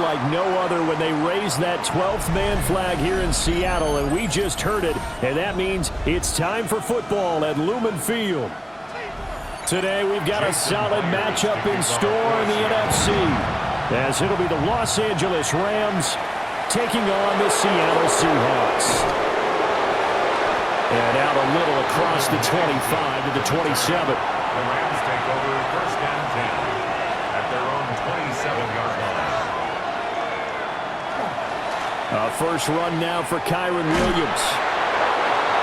moment like no other when they raise that 12th man flag here in Seattle, and we just heard it, and that means it's time for football at Lumen Field. Today we've got a solid matchup in store in the NFC, as it'll be the Los Angeles Rams taking on the Seattle Seahawks. And out a little across the 25 to the 27. The Rams take over first and 10 at their own 27-yard line. First run now for Kyron Williams.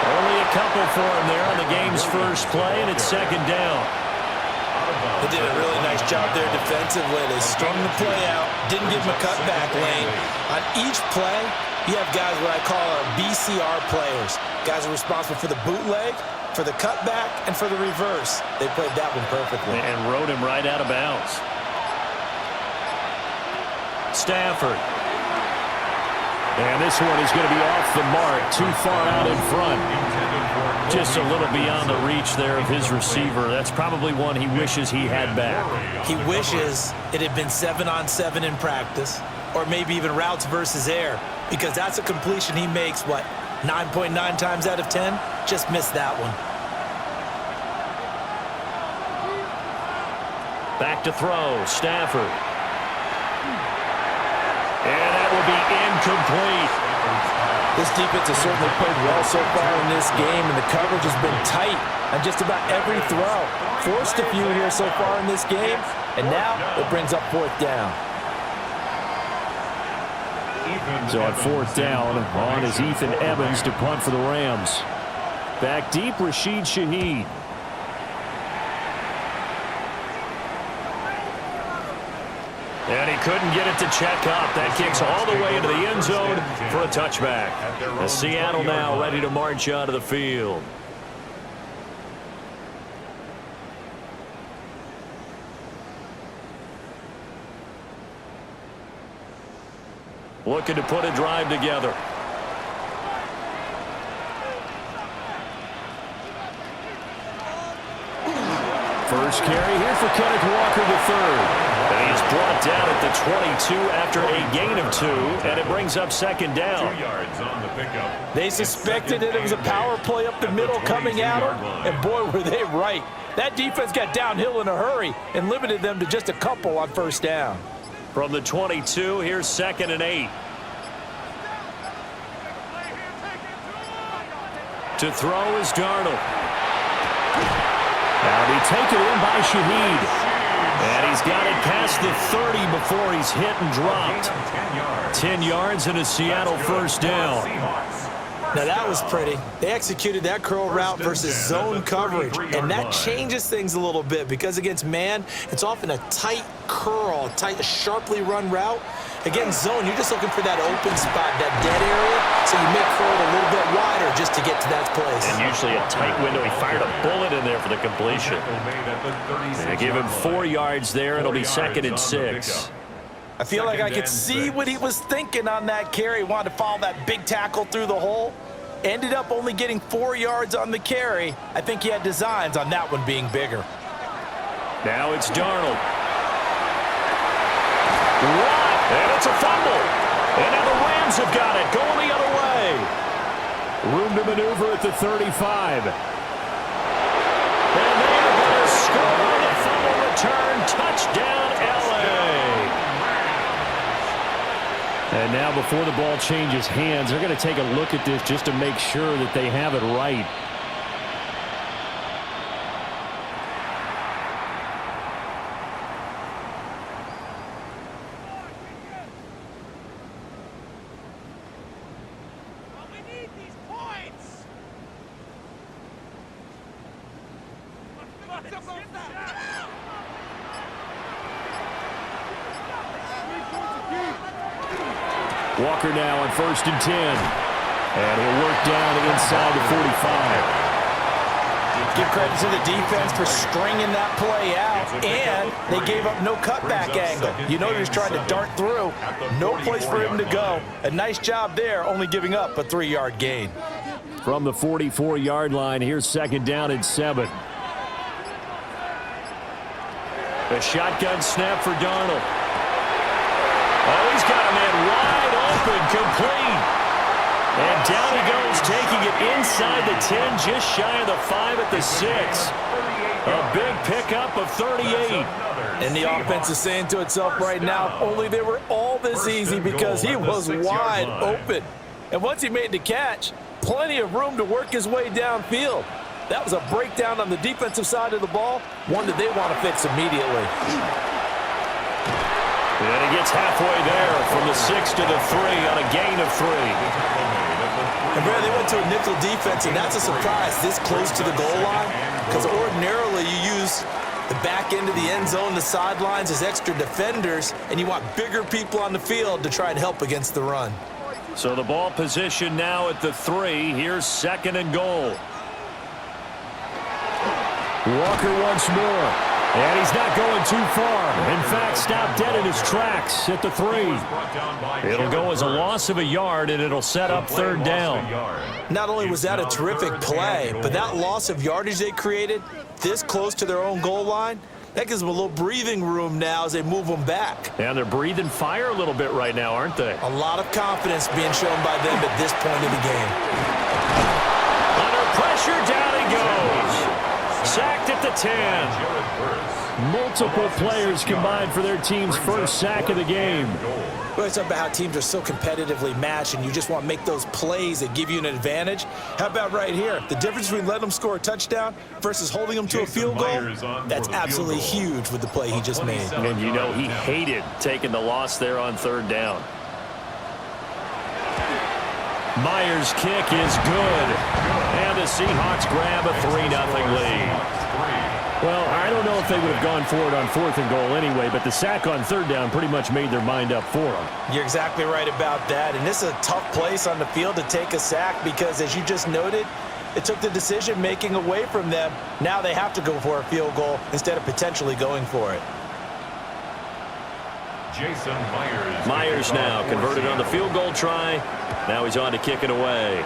Only a couple for him there on the game's first play, and it's second down. They did a really nice job there defensively. They strung the play out, didn't give him a cutback lane. On each play, you have guys what I call our BCR players. Guys are responsible for the bootleg, for the cutback, and for the reverse. They played that one perfectly. And rode him right out of bounds. Stafford. And this one is going to be off the mark, too far out in front. Just a little beyond the reach there of his receiver. That's probably one he wishes he had back. He wishes it had been 7-on-7 in practice, or maybe even routes versus air, because that's a completion he makes, 9.9 times out of 10? Just missed that one. Back to throw, Stafford. And that will be incomplete. This defense has certainly played well so far in this game, and the coverage has been tight on just about every throw. Forced a few here so far in this game, and now it brings up fourth down. So on fourth down, on is Ethan Evans to punt for the Rams. Back deep, Rashid Shaheed. And he couldn't get it to check up. That kicks all the way into the end zone for a touchback. The Seattle now ready to march onto the field. Looking to put a drive together. First carry here for Kenneth Walker III. And he's brought down at the 22 after a gain of 2, and it brings up second down. 2 yards on the pickup. They suspected that it was a power play up the middle coming at them, and boy, were they right. That defense got downhill in a hurry and limited them to just a couple on first down. From the 22, here's second and 8. To throw is Darnold. Now be taken in by Shaheed. And he's got it past the 30 before he's hit and dropped. 10 yards and a Seattle first down. Now that was pretty. They executed that curl route versus zone coverage, and that changes things a little bit because against man, it's often a tight curl, tight, sharply run route. Against zone, you're just looking for that open spot, that dead area, so you make curl a little bit wider just to get to that place. And usually a tight window. He fired a bullet in there for the completion. They give him 4 yards there. It'll be second and 6. I feel like I could see what he was thinking on that carry. He wanted to follow that big tackle through the hole. Ended up only getting 4 yards on the carry. I think he had designs on that one being bigger. Now it's Darnold. And it's a fumble. And now the Rams have got it. Going the other way. Room to maneuver at the 35. And they are going to score on the fumble return. Touchdown, L.A. And now before the ball changes hands, they're going to take a look at this just to make sure that they have it right. Walker now on first and 10. And he'll work down inside the 45. Give credit to the defense for stringing that play out, and they gave up no cutback angle. You know he was trying to dart through. No place for him to go. A nice job there, only giving up a 3-yard gain. From the 44-yard line, here's second down and 7. A shotgun snap for Darnold. Oh, he's got And down he goes, taking it inside the 10, just shy of the 5 at the 6. A big pickup of 38. And the offense is saying to itself right now, if only they were all this easy, because he was wide open. And once he made the catch, plenty of room to work his way downfield. That was a breakdown on the defensive side of the ball, one that they want to fix immediately. And he gets halfway there from the 6 to the 3 on a gain of 3. And Brad, they went to a nickel defense, and that's a surprise this close to the goal line, because ordinarily you use the back end of the end zone, the sidelines as extra defenders, and you want bigger people on the field to try and help against the run. So the ball position now at the 3. Here's 2nd and goal. Walker once more. And he's not going too far. In fact, stopped dead in his tracks at the 3. It'll go as a loss of a yard, and it'll set up 3rd down. Not only was that a terrific play, but that loss of yardage they created this close to their own goal line, that gives them a little breathing room now as they move them back. And they're breathing fire a little bit right now, aren't they? A lot of confidence being shown by them at this point in the game. Under pressure, down he goes. Sacked at the 10. Multiple players combined for their team's first sack of the game. We always talk about how teams are so competitively matched, and you just want to make those plays that give you an advantage. How about right here? The difference between letting them score a touchdown versus holding them to a field goal, that's absolutely huge with the play he just made. And you know he hated taking the loss there on 3rd down. Myers' kick is good. And the Seahawks grab a 3-0 lead. Well, I don't know if they would have gone for it on 4th and goal anyway, but the sack on 3rd down pretty much made their mind up for them. You're exactly right about that, and this is a tough place on the field to take a sack because, as you just noted, it took the decision-making away from them. Now they have to go for a field goal instead of potentially going for it. Myers now converted on the field goal try. Now he's on to kick it away.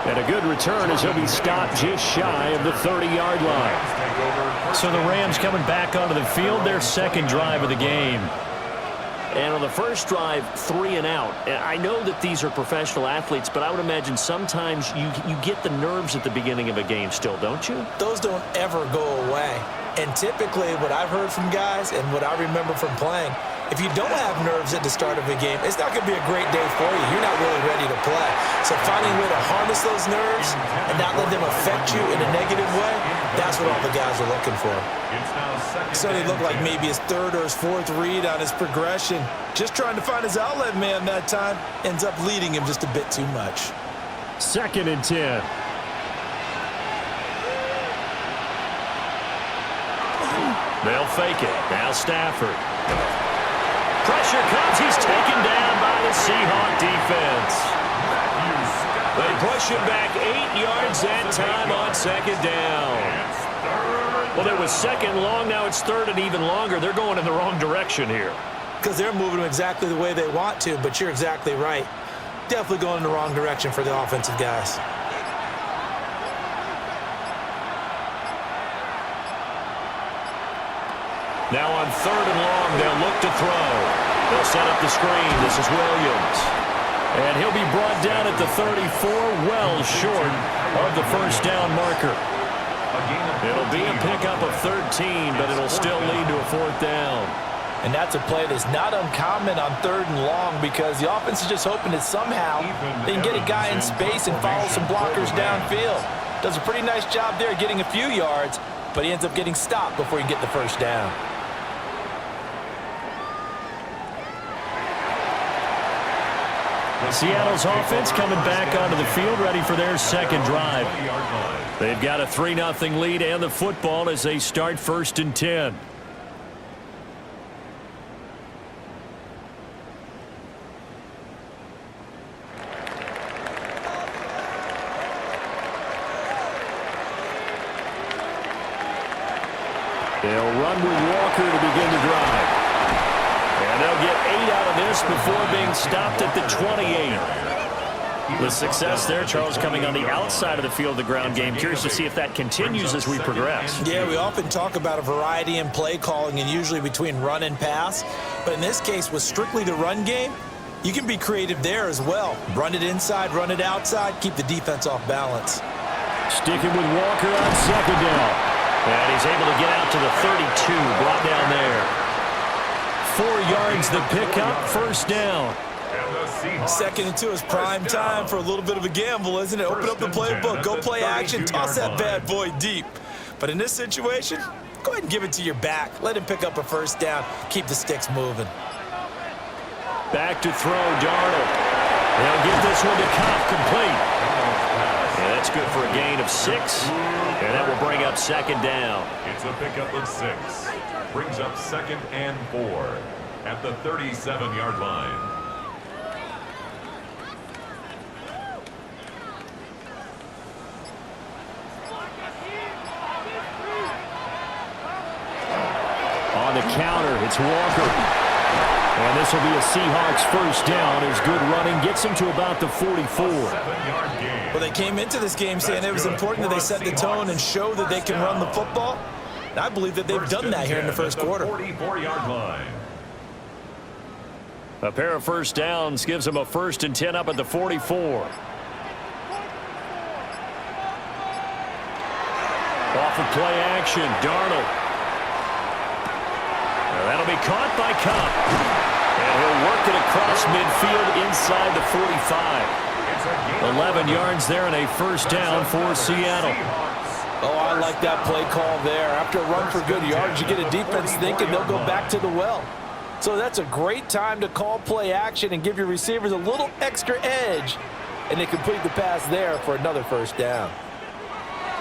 And a good return as he'll be stopped just shy of the 30-yard line. So the Rams coming back onto the field, their 2nd drive of the game. And on the first drive, 3 and out. And I know that these are professional athletes, but I would imagine sometimes you get the nerves at the beginning of a game still, don't you? Those don't ever go away. And typically what I've heard from guys and what I remember from playing, if you don't have nerves at the start of a game, it's not going to be a great day for you. You're not really ready to play. So finding a way to harness those nerves and not let them affect you in a negative way, that's what all the guys are looking for. So he looked like maybe his 3rd or his 4th read on his progression. Just trying to find his outlet man that time. Ends up leading him just a bit too much. 2nd and 10. They'll fake it. Now Stafford. Pressure comes. He's taken down by the Seahawk defense. They push him back 8 yards that time on 2nd down. Well, it was 2nd long. Now it's 3rd and even longer. They're going in the wrong direction here. Because they're moving them exactly the way they want to, but you're exactly right. Definitely going in the wrong direction for the offensive guys. Now on 3rd and long, they'll look to throw. They'll set up the screen. This is Williams. And he'll be brought down at the 34, well short of the first down marker. It'll be a pickup of 13, but it'll still lead to a 4th down. And that's a play that's not uncommon on 3rd and long because the offense is just hoping that somehow they can get a guy in space and follow some blockers downfield. Does a pretty nice job there getting a few yards, but he ends up getting stopped before he can get the first down. Seattle's offense coming back onto the field, ready for their 2nd drive. They've got a 3-0 lead and the football as they start 1st and 10. They'll run with Walker to begin the drive. And they'll get 8 out of this before being stopped at the 28. The success there, Charles, coming on the outside of the field, the ground game. Curious to see if that continues as we progress. Yeah, we often talk about a variety in play calling and usually between run and pass. But in this case, with strictly the run game, you can be creative there as well. Run it inside, run it outside, keep the defense off balance. Sticking with Walker on second down. And he's able to get out to the 32, brought down there. 4 yards the pickup, first down. Second and 2 is prime time for a little bit of a gamble, isn't it? Open up the playbook, go play action, toss that bad boy deep. But in this situation, go ahead and give it to your back. Let him pick up a first down, keep the sticks moving. Back to throw, Darnold. They'll give this one to Kupp, complete. Yeah, that's good for a gain of 6, and that will bring up second down. It's a pickup of 6. Brings up 2nd and 4 at the 37-yard line. On the counter, it's Walker. And this will be a Seahawks first down as good running gets him to about the 44. Well, they came into this game saying it was important that they set the tone and show that they can run the football. And I believe that they've done that here in the first quarter. 44-yard line. A pair of first downs gives them a 1st and 10 up at the 44. Off of play action, Darnold. Now that'll be caught by Kupp. And he'll work it across midfield inside the 45. 11 yards there and a first down for Seattle. Oh, I like that play call there. After a run for good yards, you get a defense thinking they'll go back to the well. So that's a great time to call play action and give your receivers a little extra edge. And they complete the pass there for another first down.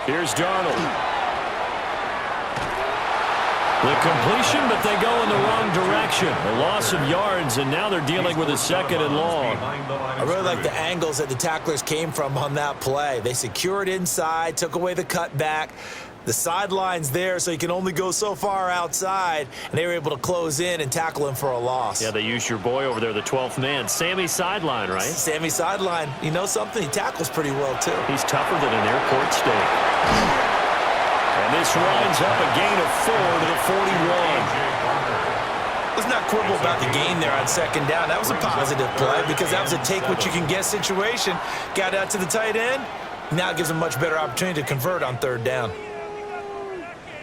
Here's Darnold. The completion, but they go in the wrong direction. A loss of yards, and now they're dealing with a 2nd and long. I really like the angles that the tacklers came from on that play. They secured inside, took away the cutback. The sideline's there, so you can only go so far outside, and they were able to close in and tackle him for a loss. Yeah, they used your boy over there, the 12th man. Sammy sideline, right? Sammy sideline. You know something? He tackles pretty well, too. He's tougher than an airport steak. And this winds up a gain of 4 to the 41. Let's not quibble about the gain there on second down. That was a positive play because that was a take-what-you-can-get situation. Got out to the tight end. Now it gives them a much better opportunity to convert on third down.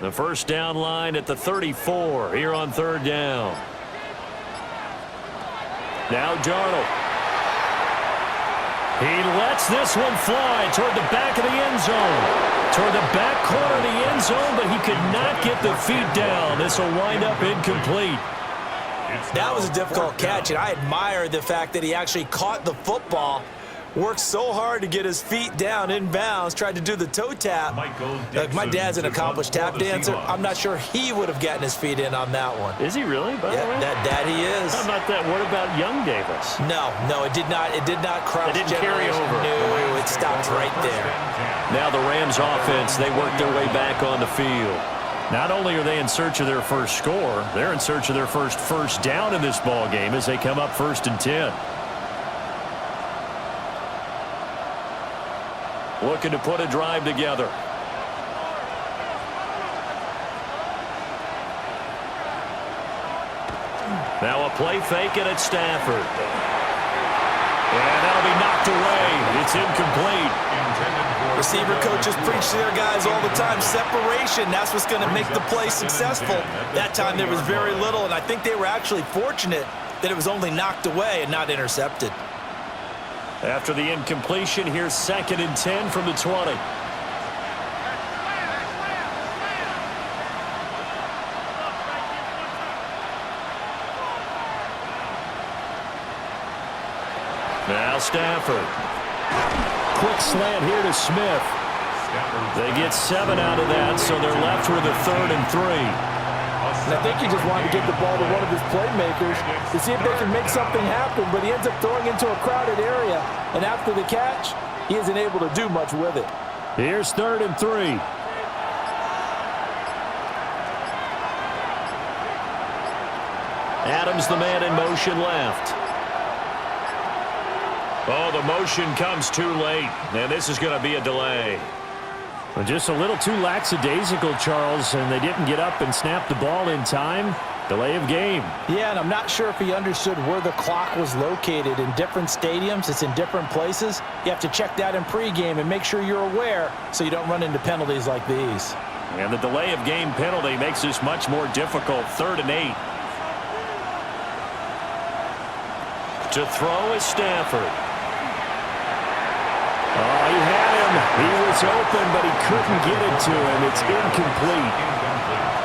The first down line at the 34 here on third down. Now Darnold. He lets this one fly toward the back of the end zone. Toward the back corner of the end zone, but he could not get the feet down. This will wind up incomplete. That was a difficult catch, and I admire the fact that he actually caught the football, worked so hard to get his feet down in bounds, tried to do the toe tap. Like my dad's an accomplished tap dancer. I'm not sure he would have gotten his feet in on that one. Is he really? By the way? That he is. How about that? What about young Davis? No, it did not. It did not cross. It didn't carry over. No, it stopped right there. Now the Rams offense, they work their way back on the field. Not only are they in search of their first score, they're in search of their first down in this ball game as they come up 1st and 10. Looking to put a drive together. Now a play fake, and it's Stafford. And that'll be knocked away. It's incomplete. Receiver coaches preach to their guys all the time. Separation, that's what's going to make the play successful. That time there was very little, and I think they were actually fortunate that it was only knocked away and not intercepted. After the incompletion, here's 2nd and 10 from the 20. Now Stafford. Quick slant here to Smith. They get 7 out of that, so they're left with a 3rd and 3. And I think he just wanted to get the ball to one of his playmakers to see if they can make something happen, but he ends up throwing into a crowded area. And after the catch, he isn't able to do much with it. Here's 3rd and 3. Adams, the man in motion left. Oh, the motion comes too late, and this is going to be a delay. Well, just a little too lackadaisical, Charles, and they didn't get up and snap the ball in time. Delay of game. Yeah, and I'm not sure if he understood where the clock was located. In different stadiums, it's in different places. You have to check that in pregame and make sure you're aware so you don't run into penalties like these. And the delay of game penalty makes this much more difficult. 3rd and 8. To throw is Stafford. Oh, he had him. He was open, but he couldn't get it to him. It's incomplete.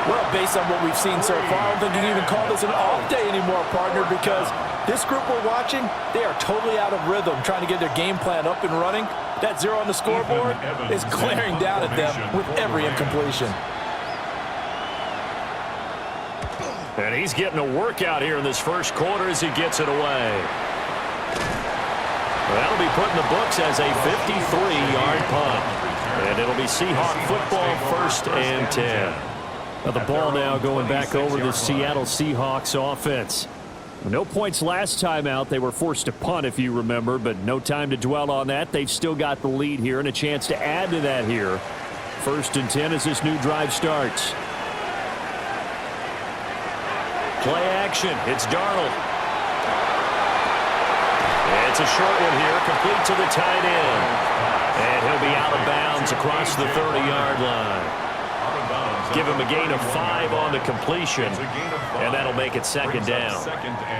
Well, based on what we've seen so far, I don't think you can even call this an off day anymore, partner, because this group we're watching, they are totally out of rhythm, trying to get their game plan up and running. That 0 on the scoreboard is glaring down at them with every incompletion. And he's getting a workout here in this first quarter as he gets it away. That'll be put in the books as a 53-yard punt. And it'll be Seahawk football, 1st and 10. Now the ball now going back over the Seattle Seahawks offense. No points last time out. They were forced to punt, if you remember, but no time to dwell on that. They've still got the lead here and a chance to add to that here. 1st and 10 as this new drive starts. Play action. It's Darnold. It's a short one here, complete to the tight end. And he'll be out of bounds across the 30-yard line. Give him a gain of 5 on the completion, and that'll make it 2nd down.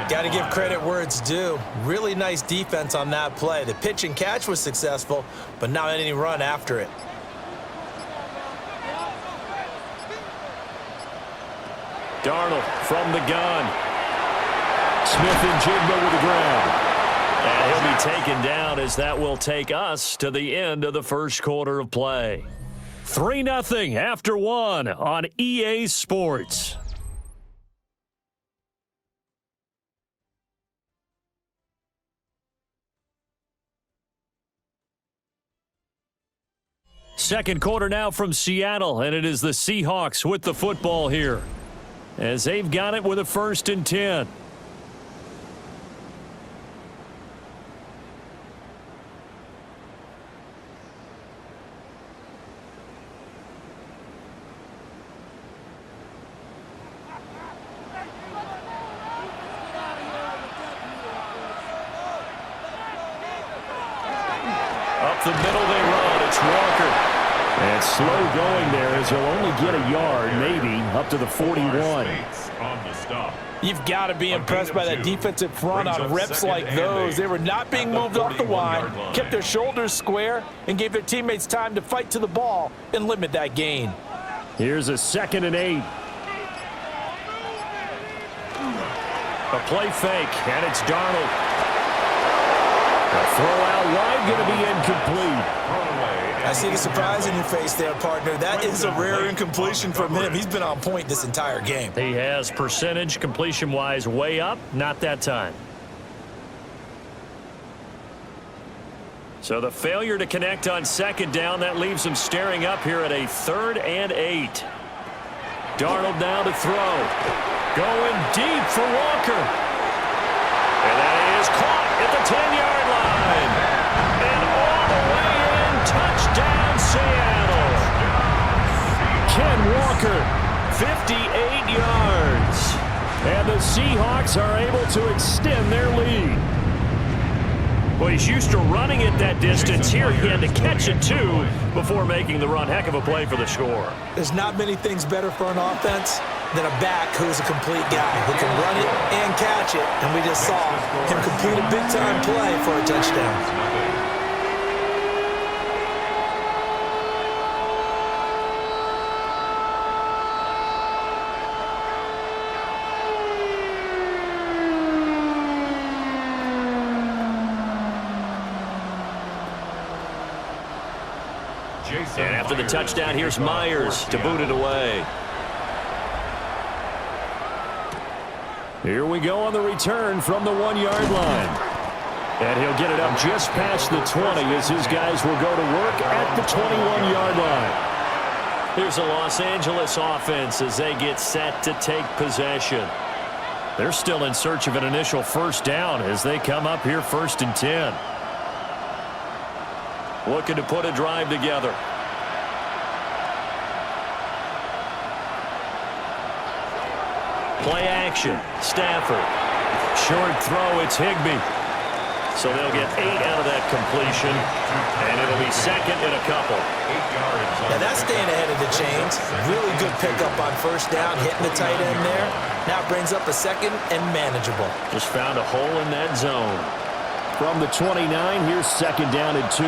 Got to give credit where it's due. Really nice defense on that play. The pitch and catch was successful, but not any run after it. Darnold from the gun. Smith and Jigba with the ground. And he'll be taken down as that will take us to the end of the first quarter of play. 3-0 after 1 on EA Sports. Second quarter now from Seattle, and it is the Seahawks with the football here, as they've got it with a 1st and 10. Up the middle they run. It's Walker. And slow going there as he'll only get a yard, maybe, up to the 41. You've got to be impressed by that defensive front on reps like those. They were not being moved off the line, kept their shoulders square, and gave their teammates time to fight to the ball and limit that gain. Here's a 2nd and 8. A play fake, and it's Darnold. A throw out wide, going to be incomplete. I see the surprise in your face there, partner. That is a rare incompletion from him. He's been on point this entire game. He has percentage completion-wise way up, not that time. So the failure to connect on 2nd down, that leaves him staring up here at a 3rd and 8. Darnold now to throw. Going deep for Walker. And that is caught at the 10-yard line. And all the way in, touchdown Seattle. Ken Walker, 58 yards. And the Seahawks are able to extend their lead. Well, he's used to running it that distance. Here he had to catch it, too, before making the run. Heck of a play for the score. There's not many things better for an offense than a back who's a complete guy who can run it and catch it. And we just saw him complete a big-time play for a touchdown. And after the touchdown, here's Myers to boot it away. Here we go on the return from the 1-yard line. And he'll get it up just past the 20 as his guys will go to work at the 21-yard line. Here's the Los Angeles offense as they get set to take possession. They're still in search of an initial 1st down as they come up here 1st and 10. Looking to put a drive together. Play action. Stafford. Short throw. It's Higbee. So they'll get 8 out of that completion, and it'll be second and a couple. 8 yards. Now that's staying ahead of the chains. Really good pickup on first down, hitting the tight end there. Now it brings up a second and manageable. Just found a hole in that zone. From the 29, here's second down and 2.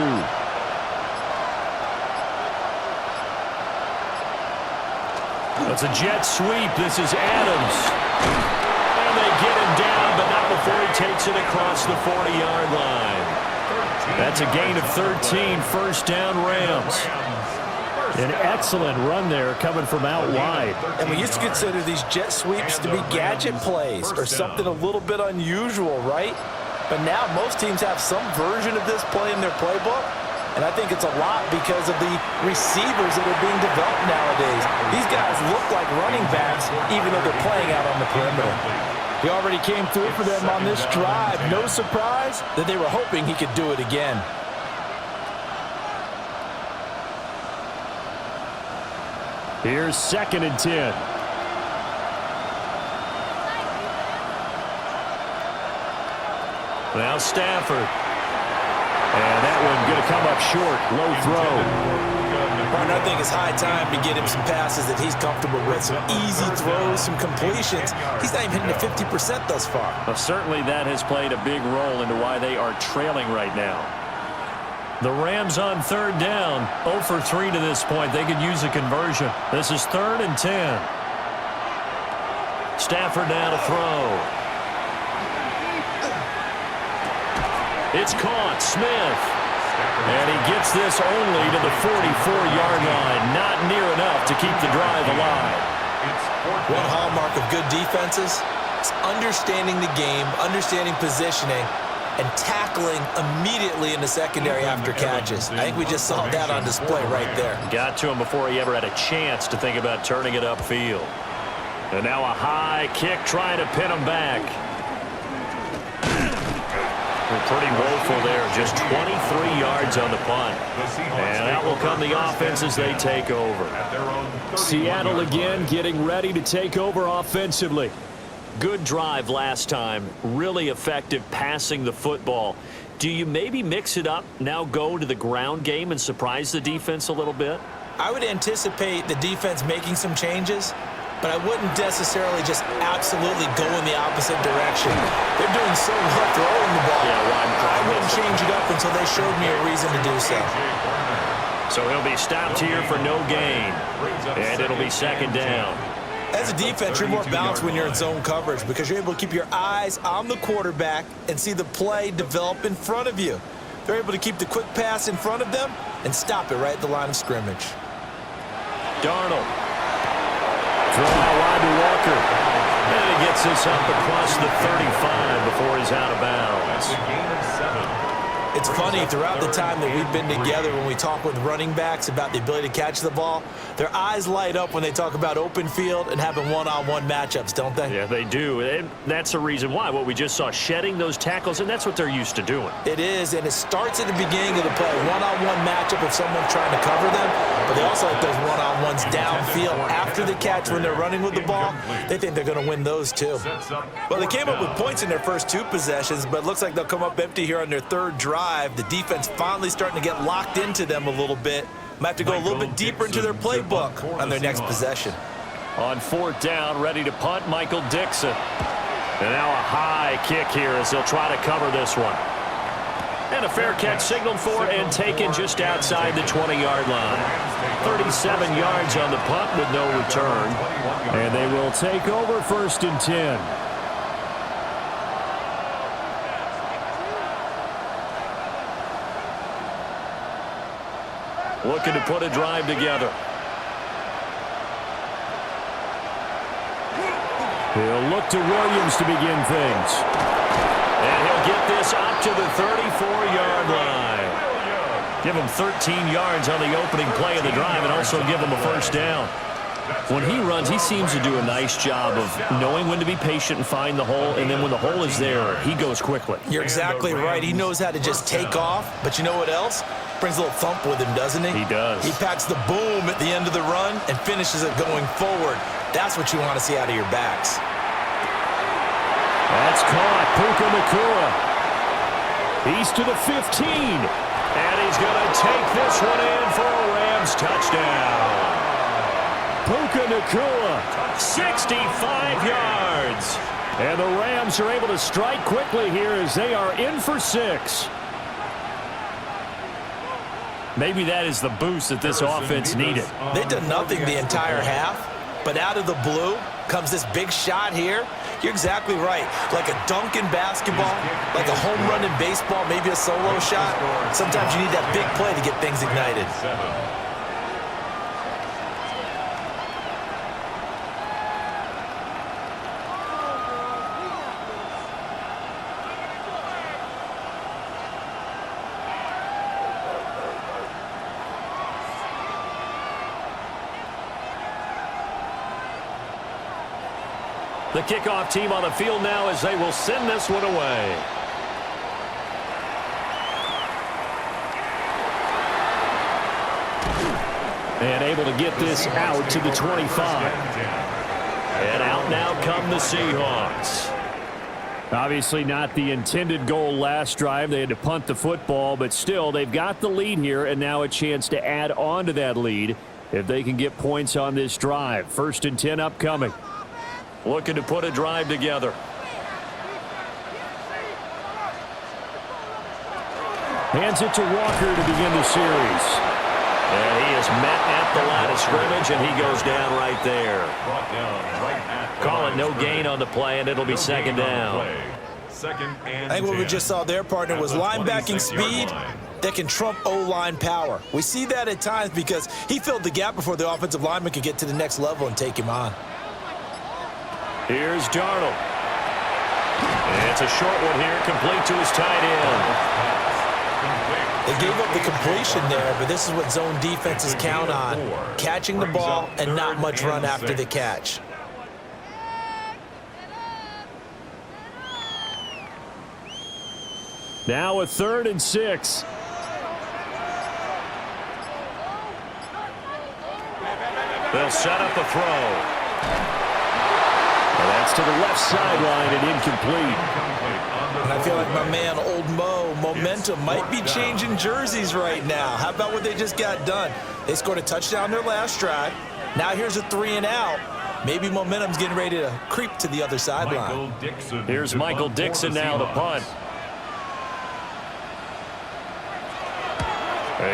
That's a jet sweep. This is Adams. And they get him down, but not before he takes it across the 40-yard line. That's a gain of 13, first down Rams. An excellent run there coming from out wide. And we used to consider these jet sweeps to be gadget plays or something a little bit unusual, right? But now most teams have some version of this play in their playbook. And I think it's a lot because of the receivers that are being developed nowadays. These guys look like running backs even though they're playing out on the perimeter. He already came through for them on this drive. No surprise that they were hoping he could do it again. Here's second and 10. Now Stafford. And that one going to come up short. Low throw. I think it's high time to get him some passes that he's comfortable with. Some easy throws, some completions. He's not even hitting the 50% thus far. Well, certainly that has played a big role into why they are trailing right now. The Rams on third down. 0 for 3 to this point. They could use a conversion. This is third and 10. Stafford now to throw. It's caught. Smith. And he gets this only to the 44-yard line. Not near enough to keep the drive alive. One hallmark of good defenses is understanding the game, understanding positioning, and tackling immediately in the secondary after catches. I think we just saw that on display right there. Got to him before he ever had a chance to think about turning it upfield. And now a high kick trying to pin him back. Pretty woeful there. Just 23 yards on the punt. And out will come the offense as they take over. Seattle again getting ready to take over offensively. Good drive last time. Really effective passing the football. Do you maybe mix it up, now go to the ground game and surprise the defense a little bit? I would anticipate the defense making some changes, but I wouldn't necessarily just absolutely go in the opposite direction. They're doing so well throwing the ball. I wouldn't change it up until they showed me a reason to do so. So he'll be stopped here for no gain. And it'll be second down. As a defense, you're more balanced when you're in zone coverage because you're able to keep your eyes on the quarterback and see the play develop in front of you. They're able to keep the quick pass in front of them and stop it right at the line of scrimmage. Darnold. Throw out wide to Walker. And he gets this up across the 35 before he's out of bounds. It's funny, throughout the time that we've been together, when we talk with running backs about the ability to catch the ball, their eyes light up when they talk about open field and having one-on-one matchups, don't they? Yeah, they do. And that's the reason why. What we just saw, shedding those tackles, and that's what they're used to doing. It is, and it starts at the beginning of the play. One-on-one matchup if someone's trying to cover them, but they also like those one-on-ones downfield after the catch when they're running with the ball. They think they're going to win those, too. Well, they came up with points in their first 2 possessions, but it looks like they'll come up empty here on their third drive. The defense finally starting to get locked into them a little bit. Might have to go a little bit deeper into their playbook on their next possession. On fourth down, ready to punt, Michael Dixon. And now a high kick here as they'll try to cover this one. And a fair catch signaled for and taken just outside the 20-yard line. 37 yards on the punt with no return. And they will take over first and 10. Looking to put a drive together. He'll look to Williams to begin things. And he'll get this up to the 34-yard line. Give him 13 yards on the opening play of the drive and also give him a first down. When he runs, he seems to do a nice job of knowing when to be patient and find the hole, and then when the hole is there, he goes quickly. You're exactly right. He knows how to just take off, but you know what else? Brings a little thump with him, doesn't he? He does. He packs the boom at the end of the run and finishes it going forward. That's what you want to see out of your backs. That's caught. Puka Nacua. He's to the 15. And he's going to take this one in for a Rams touchdown. Puka Nacua, 65 yards. And the Rams are able to strike quickly here as they are in for 6. Maybe that is the boost that this offense needed. They've done nothing the entire half, but out of the blue comes this big shot here. You're exactly right. Like a dunk in basketball, like a home run in baseball, maybe a solo shot. Sometimes you need that big play to get things ignited. The kickoff team on the field now as they will send this one away. And able to get this out to the 25. And out now come the Seahawks. Obviously not the intended goal last drive. They had to punt the football, but still they've got the lead here and now a chance to add on to that lead if they can get points on this drive. 1st and 10 upcoming. Looking to put a drive together. Hands it to Walker to begin the series. And he is met at the line of scrimmage, and he goes down right there. Call it no gain on the play, and it'll be 2nd down. I think what we just saw there, partner, was linebacking speed that can trump O-line power. We see that at times because he filled the gap before the offensive lineman could get to the next level and take him on. Here's Darnold. It's a short one here, complete to his tight end. They gave up the completion there, but this is what zone defenses count on. Catching the ball and not much run after the catch. Now a 3rd and 6. They'll set up a throw. That's to the left sideline and incomplete. And I feel like my man, Old Mo, momentum might be changing jerseys right now. How about what they just got done? They scored a touchdown their last drive. Now here's a 3 and out. Maybe momentum's getting ready to creep to the other sideline. Here's Michael Dixon now, the punt.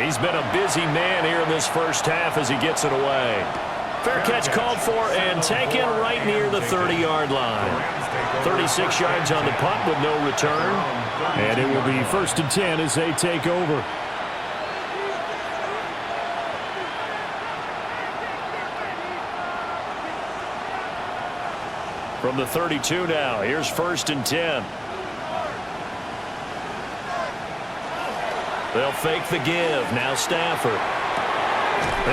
He's been a busy man here in this first half as he gets it away. Fair catch called for and taken right near the 30-yard line. 36 yards on the punt with no return. And it will be 1st and 10 as they take over. From the 32 now, here's 1st and 10. They'll fake the give. Now Stafford.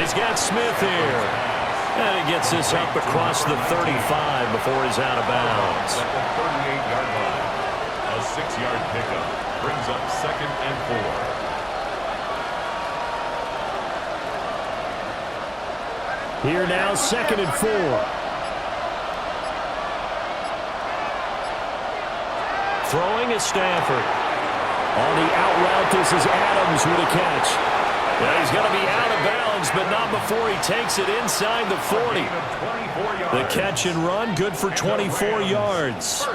He's got Smith here. And he gets this up across the 35 before he's out of bounds. At the 38-yard line. A 6-yard pickup brings up 2nd and 4. Here now, 2nd and 4. Throwing is Stafford. On the out route, this is Adams with a catch. Well, he's going to be out of bounds, but not before he takes it inside the 40. The catch and run, good for 24 yards.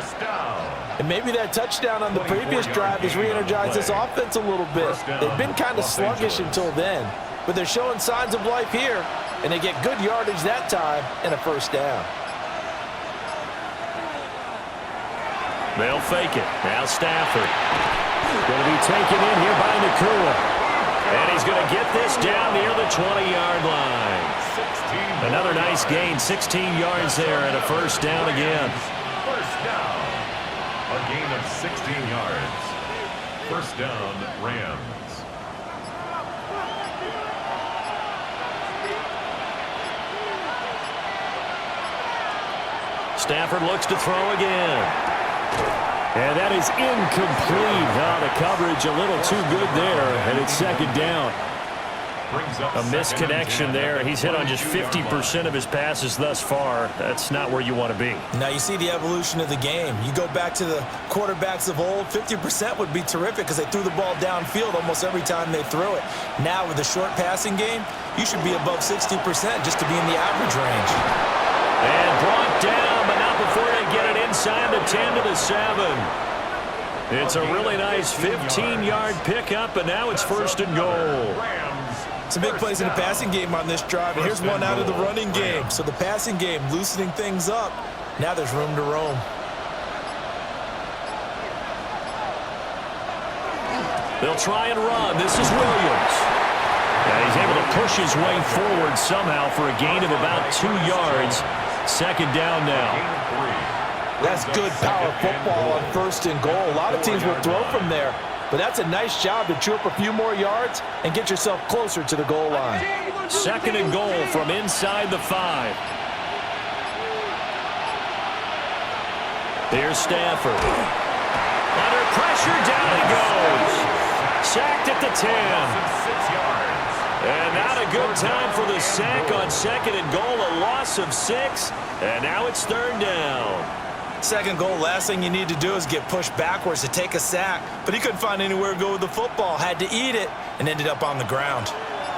And maybe that touchdown on the previous drive has re-energized this offense a little bit. They've been kind of sluggish until then, but they're showing signs of life here, and they get good yardage that time and a 1st down. They'll fake it. Now Stafford. Going to be taken in here by Nacua. And he's going to get this down near the 20-yard line. Another nice gain, 16 yards there and a 1st down again. 1st down. A gain of 16 yards. 1st down, Rams. Stafford looks to throw again. And that is incomplete. The coverage a little too good there, and it's second down. A misconnection there. He's hit on just 50% of his passes thus far. That's not where you want to be. Now you see the evolution of the game. You go back to the quarterbacks of old, 50% would be terrific because they threw the ball downfield almost every time they threw it. Now with the short passing game, you should be above 60% just to be in the average range. And brought down, but not before they get it inside the 10 to the 7. It's a really nice 15-yard pickup, and now it's first and goal. Some big plays in the passing game on this drive, and here's one out of the running game. So the passing game loosening things up. Now there's room to roam. They'll try and run. This is Williams. Yeah, he's able to push his way forward somehow for a gain of about 2 yards. Second down now. That's good power football on first and goal. A lot of teams will throw from there. But that's a nice job to chew up a few more yards and get yourself closer to the goal line. Second and goal from inside the 5. Here's Stafford. Under pressure, down he goes. Sacked at the 10. And not a good time for the sack on second and goal. A loss of 6. And now it's third down. Second goal, last thing you need to do is get pushed backwards to take a sack. But he couldn't find anywhere to go with the football. Had to eat it and ended up on the ground.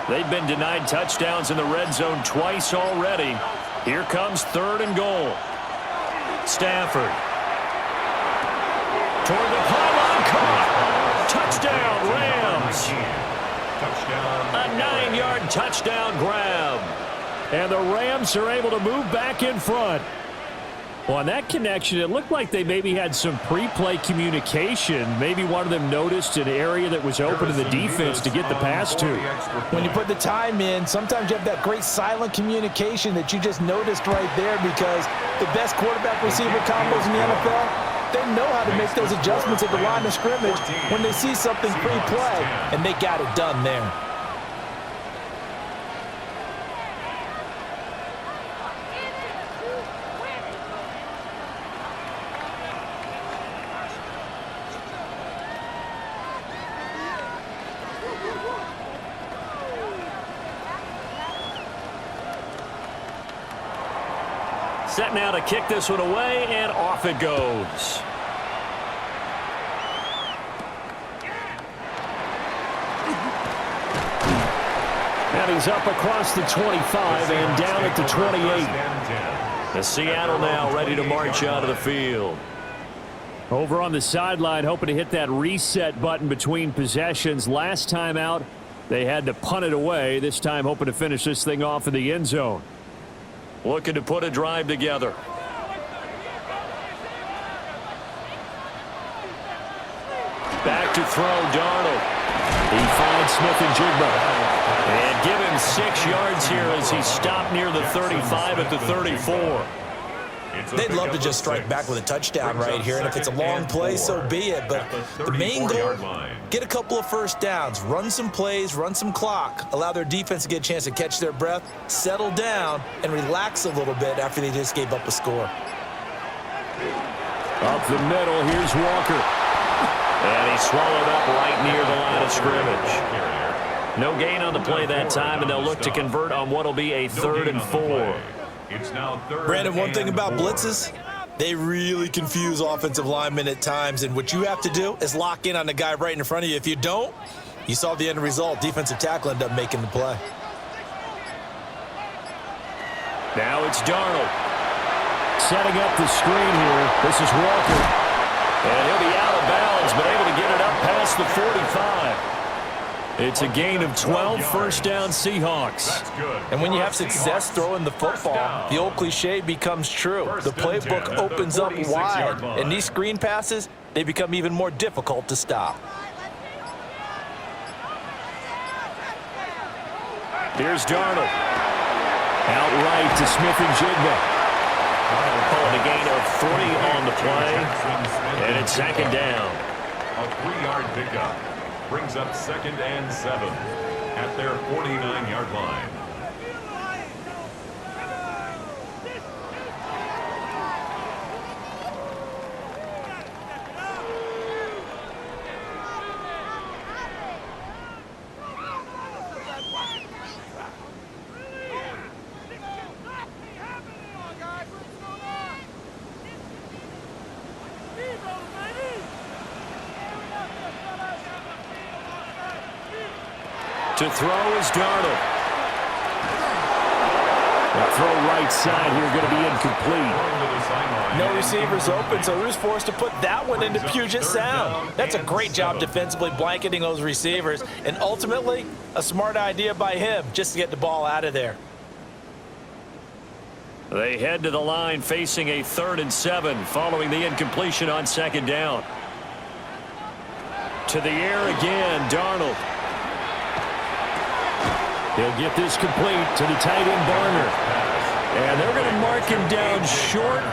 They've been denied touchdowns in the red zone twice already. Here comes third and goal. Stafford. Toward the pylon, caught. Touchdown, Rams. A 9-yard touchdown grab. And the Rams are able to move back in front. Well, on that connection, it looked like they maybe had some pre-play communication. Maybe one of them noticed an area that was open to the defense to get the pass to. When you put the time in, sometimes you have that great silent communication that you just noticed right there, because the best quarterback-receiver combos in the NFL, they know how to make those adjustments at the line of scrimmage when they see something pre-play, and they got it done there. Set now to kick this one away, and off it goes. And he's up across the 25 and down at the 28. The Seattle now ready to march out of the field. Over on the sideline, hoping to hit that reset button between possessions. Last time out, they had to punt it away. This time hoping to finish this thing off in the end zone. Looking to put a drive together. Back to throw, Darnold. He finds Smith-Njigba. And give him 6 yards here as he stopped near the 35 at the 34. They'd love to just strike back with a touchdown right here, and if it's a long play, so be it. But the main goal, get a couple of first downs, run some plays, run some clock, allow their defense to get a chance to catch their breath, settle down, and relax a little bit after they just gave up a score. Up the middle, here's Walker. And he swallowed up right near the line of scrimmage. No gain on the play that time, and they'll look to convert on what will be a 3rd and 4. It's now third. Brandon, one thing about blitzes, they really confuse offensive linemen at times, and what you have to do is lock in on the guy right in front of you. If you don't, you saw the end result. Defensive tackle ended up making the play. Now it's Darnold. Setting up the screen here. This is Walker. And he'll be out of bounds, but able to get it up past the 45. It's a gain of 12, first down Seahawks. And when you have success throwing the football, the old cliche becomes true. The playbook opens up wide, and these screen passes, they become even more difficult to stop. Here's Darnold. Outright to Smith-Njigba. Calling a gain of 3 on the play, and it's second down. A 3-yard pickup. Brings up 2nd and 7 at their 49-yard line. To throw is Darnold. The throw right side here going to be incomplete. No receivers open, so he was forced to put that one into Puget Sound. That's a great job defensively blanketing those receivers, and ultimately a smart idea by him just to get the ball out of there. They head to the line facing a 3rd and 7 following the incompletion on 2nd down. To the air again, Darnold. He'll get this complete to the tight end, Barner. And they're going to mark him down short,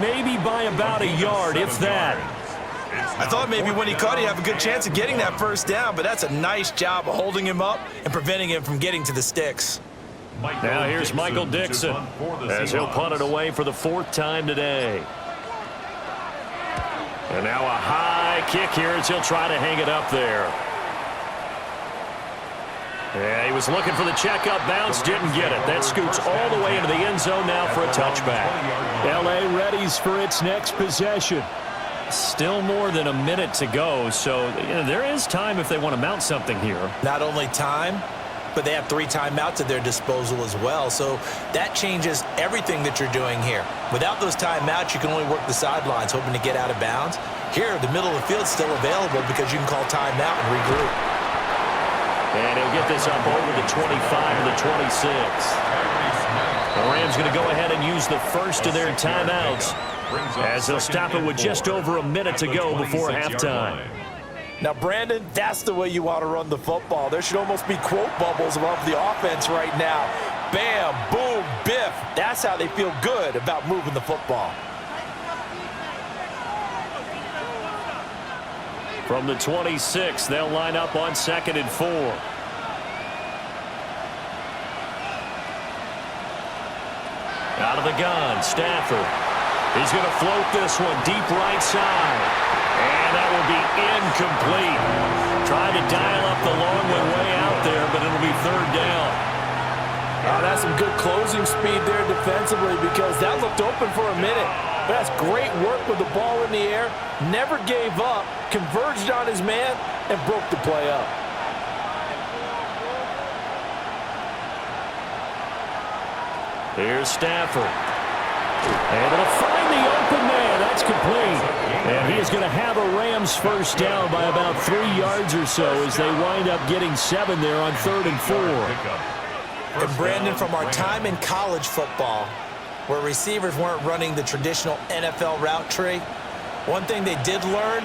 maybe by about a yard, if that. I thought maybe when he caught, he'd have a good chance of getting that 1st down, but that's a nice job of holding him up and preventing him from getting to the sticks. Now here's Michael Dixon as he'll punt it away for the 4th time today. And now a high kick here as he'll try to hang it up there. Yeah, he was looking for the checkup bounce, didn't get it. That scoots all the way into the end zone now for a touchback. L.A. readies for its next possession. Still more than a minute to go, so there is time if they want to mount something here. Not only time, but they have 3 timeouts at their disposal as well, so that changes everything that you're doing here. Without those timeouts, you can only work the sidelines, hoping to get out of bounds. Here, the middle of the field's still available because you can call timeout and regroup. And he'll get this up over the 25 to the 26. The Rams going to go ahead and use the first of their timeouts as they'll stop it with just over a minute to go before halftime. Now, Brandon, that's the way you want to run the football. There should almost be quote bubbles above the offense right now. Bam, boom, biff. That's how they feel good about moving the football. From the 26, they'll line up on 2nd and 4. Out of the gun, Stafford. He's going to float this one deep right side. And that will be incomplete. Tried to dial up the long one way out there, but it'll be 3rd down. Oh, that's some good closing speed there defensively because that looked open for a minute. But that's great work with the ball in the air. Never gave up, converged on his man, and broke the play up. Here's Stafford. Able to find the open man. That's complete. And he is going to have a Rams 1st down by about 3 yards or so as they wind up getting 7 there on 3rd and 4. And Brandon, from our time in college football, where receivers weren't running the traditional NFL route tree, one thing they did learn,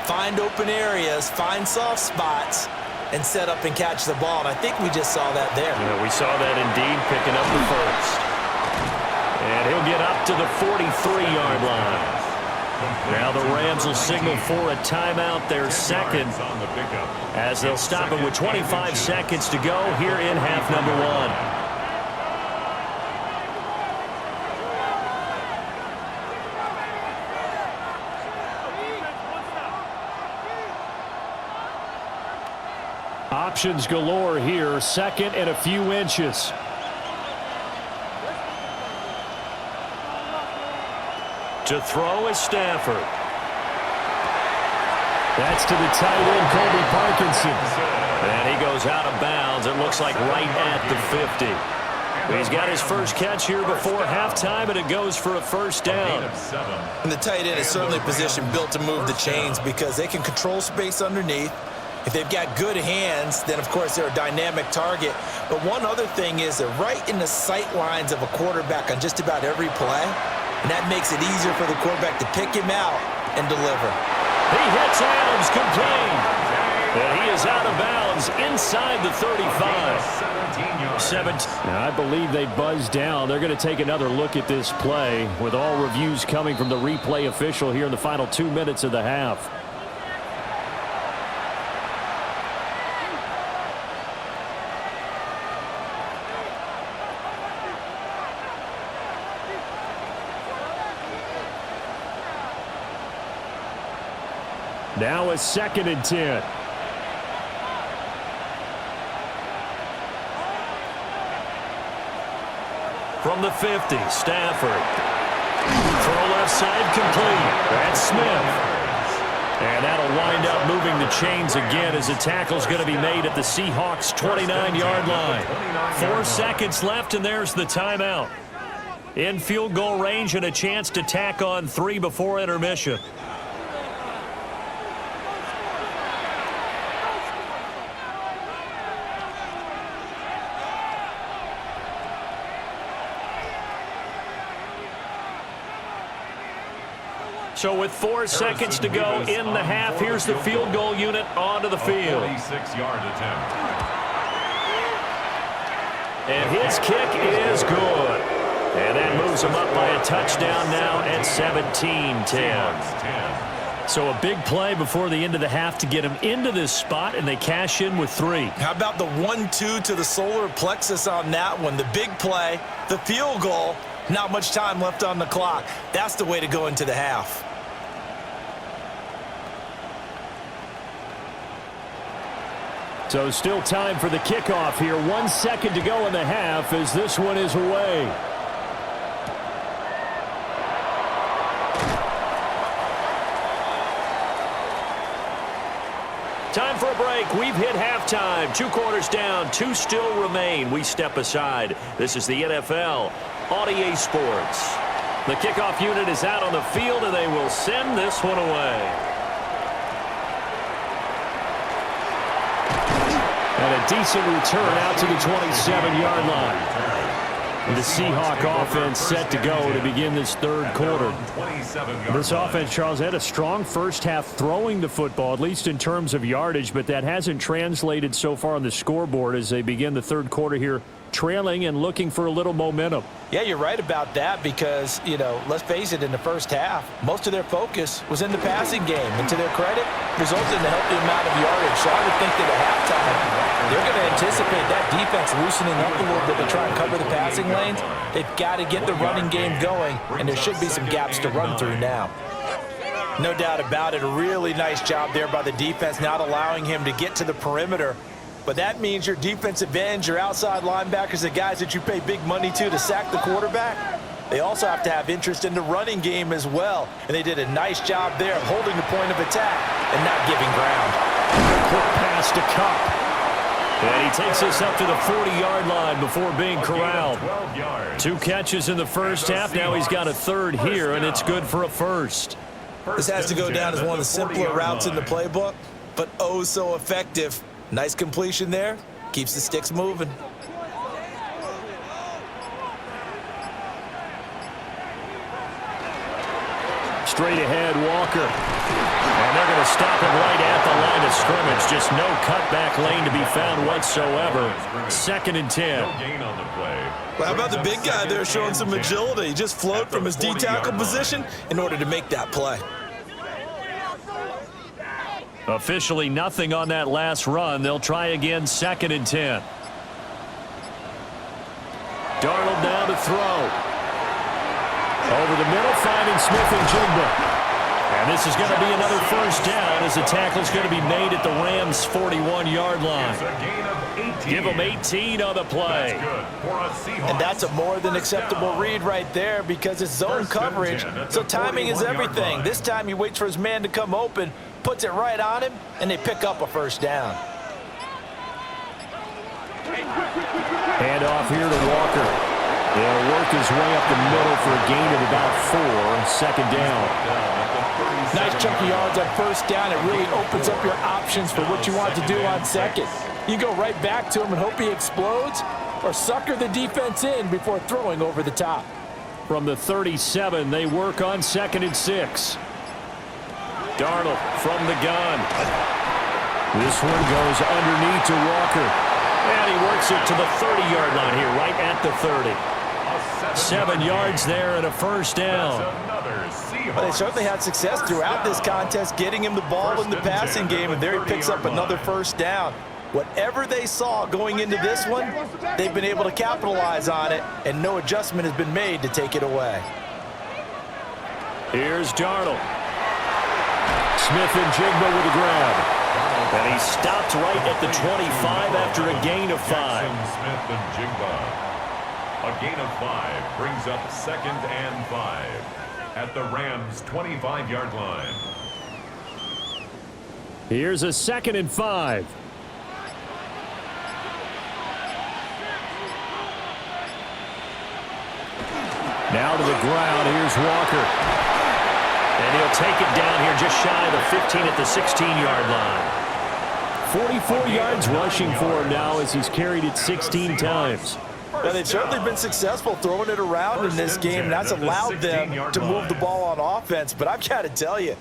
find open areas, find soft spots, and set up and catch the ball. And I think we just saw that there. Yeah, we saw that indeed, picking up the 1st. And he'll get up to the 43-yard line. Now the Rams will signal for a timeout, their 2nd, as they'll stop it with 25 seconds to go here in half number 1. Options galore here. 2nd and a few inches. To throw is Stafford. That's to the tight end, Colby Parkinson. And he goes out of bounds. It looks like right at the 50. He's got his first catch here before halftime, and it goes for a 1st down. And the tight end is certainly a position built to move the chains because they can control space underneath. If they've got good hands, then, of course, they're a dynamic target. But one other thing is they're right in the sight lines of a quarterback on just about every play. And that makes it easier for the quarterback to pick him out and deliver. He hits Adams, complete. And he is out of bounds inside the 35. 17. Now, I believe they buzzed down. They're going to take another look at this play with all reviews coming from the replay official here in the final 2 minutes of the half. Now a 2nd and 10. From the 50, Stafford. Throw left side complete. That's Smith. And that'll wind up moving the chains again as the tackle's going to be made at the Seahawks' 29-yard line. 4 seconds left, and there's the timeout. In field goal range and a chance to tack on 3 before intermission. So with 4 seconds to go in the half, here's the field goal unit onto the field. 46-yard attempt. And his kick is good. And that moves him up by a touchdown now at 17-10. So a big play before the end of the half to get him into this spot, and they cash in with 3. How about the 1-2 to the solar plexus on that one? The big play, the field goal, not much time left on the clock. That's the way to go into the half. So still time for the kickoff here. 1 second to go in the half as this one is away. Time for a break. We've hit halftime. 2 quarters down. 2 still remain. We step aside. This is the NFL on EA Sports. The kickoff unit is out on the field, and they will send this one away. And a decent return out to the 27-yard line. The Seahawk offense set to go to begin this 3rd quarter. This offense, Charles, had a strong first half throwing the football, at least in terms of yardage, but that hasn't translated so far on the scoreboard as they begin the 3rd quarter here, trailing and looking for a little momentum. Yeah, you're right about that because, you know, let's face it, in the first half, most of their focus was in the passing game. And to their credit, resulted in a healthy amount of yardage. So I would think that at halftime, they're going to anticipate that defense loosening up a little bit to try and cover the passing lanes. They've got to get the running game going, and there should be some gaps to run through now. No doubt about it. A really nice job there by the defense, not allowing him to get to the perimeter. But that means your defensive ends, your outside linebackers, the guys that you pay big money to sack the quarterback, they also have to have interest in the running game as well. And they did a nice job there of holding the point of attack and not giving ground. Quick pass to Kupp. And he takes us up to the 40-yard line before being corralled. 2 catches in the first half. Now he's got a 3rd here, and it's good for a 1st. This has to go down as one of the simpler routes in the playbook, but oh so effective. Nice completion there. Keeps the sticks moving. Straight ahead, Walker. And they're going to stop him right at the line of scrimmage. Just no cutback lane to be found whatsoever. 2nd and 10. Well, how about the big guy there showing some agility? He just flowed from his D-tackle position in order to make that play. Officially nothing on that last run. They'll try again, 2nd and 10. Darnold now to throw. Over the middle, finding Smith and Jigba. And this is going to be another 1st down as the tackle's going to be made at the Rams' 41-yard line. Give them 18 on the play. And that's a more than acceptable read right there because it's zone coverage, so timing is everything. This time he waits for his man to come open, puts it right on him, and they pick up a 1st down. Hand off here to Walker. He'll work his way up the middle for a gain of about 4. 2nd down. Nice chunk of yards on 1st down. It really opens up your options for what you want to do on 2nd. You go right back to him and hope he explodes, or sucker the defense in before throwing over the top. From the 37, they work on 2nd and 6. Darnold from the gun. This one goes underneath to Walker. And he works it to the 30-yard line here, right at the 30. 7 yards there and a 1st down. Well, they certainly had success throughout this contest getting him the ball in the passing game, and there he picks up another 1st down. Whatever they saw going into this one, they've been able to capitalize on it, and no adjustment has been made to take it away. Here's Darnold. Smith and Jigba with a grab. And he stopped right at the 25 after a gain of 5. Smith and Jigba. A gain of 5 brings up 2nd and 5 at the Rams' 25-yard line. Here's a 2nd and 5. Now to the ground. Here's Walker. And he'll take it down here just shy of the 15 at the 16-yard line. 44 yards rushing for him now as he's carried it 16 times. Now, they've certainly been successful throwing it around in this game. That's allowed them to move the ball on offense. But I've got to tell you,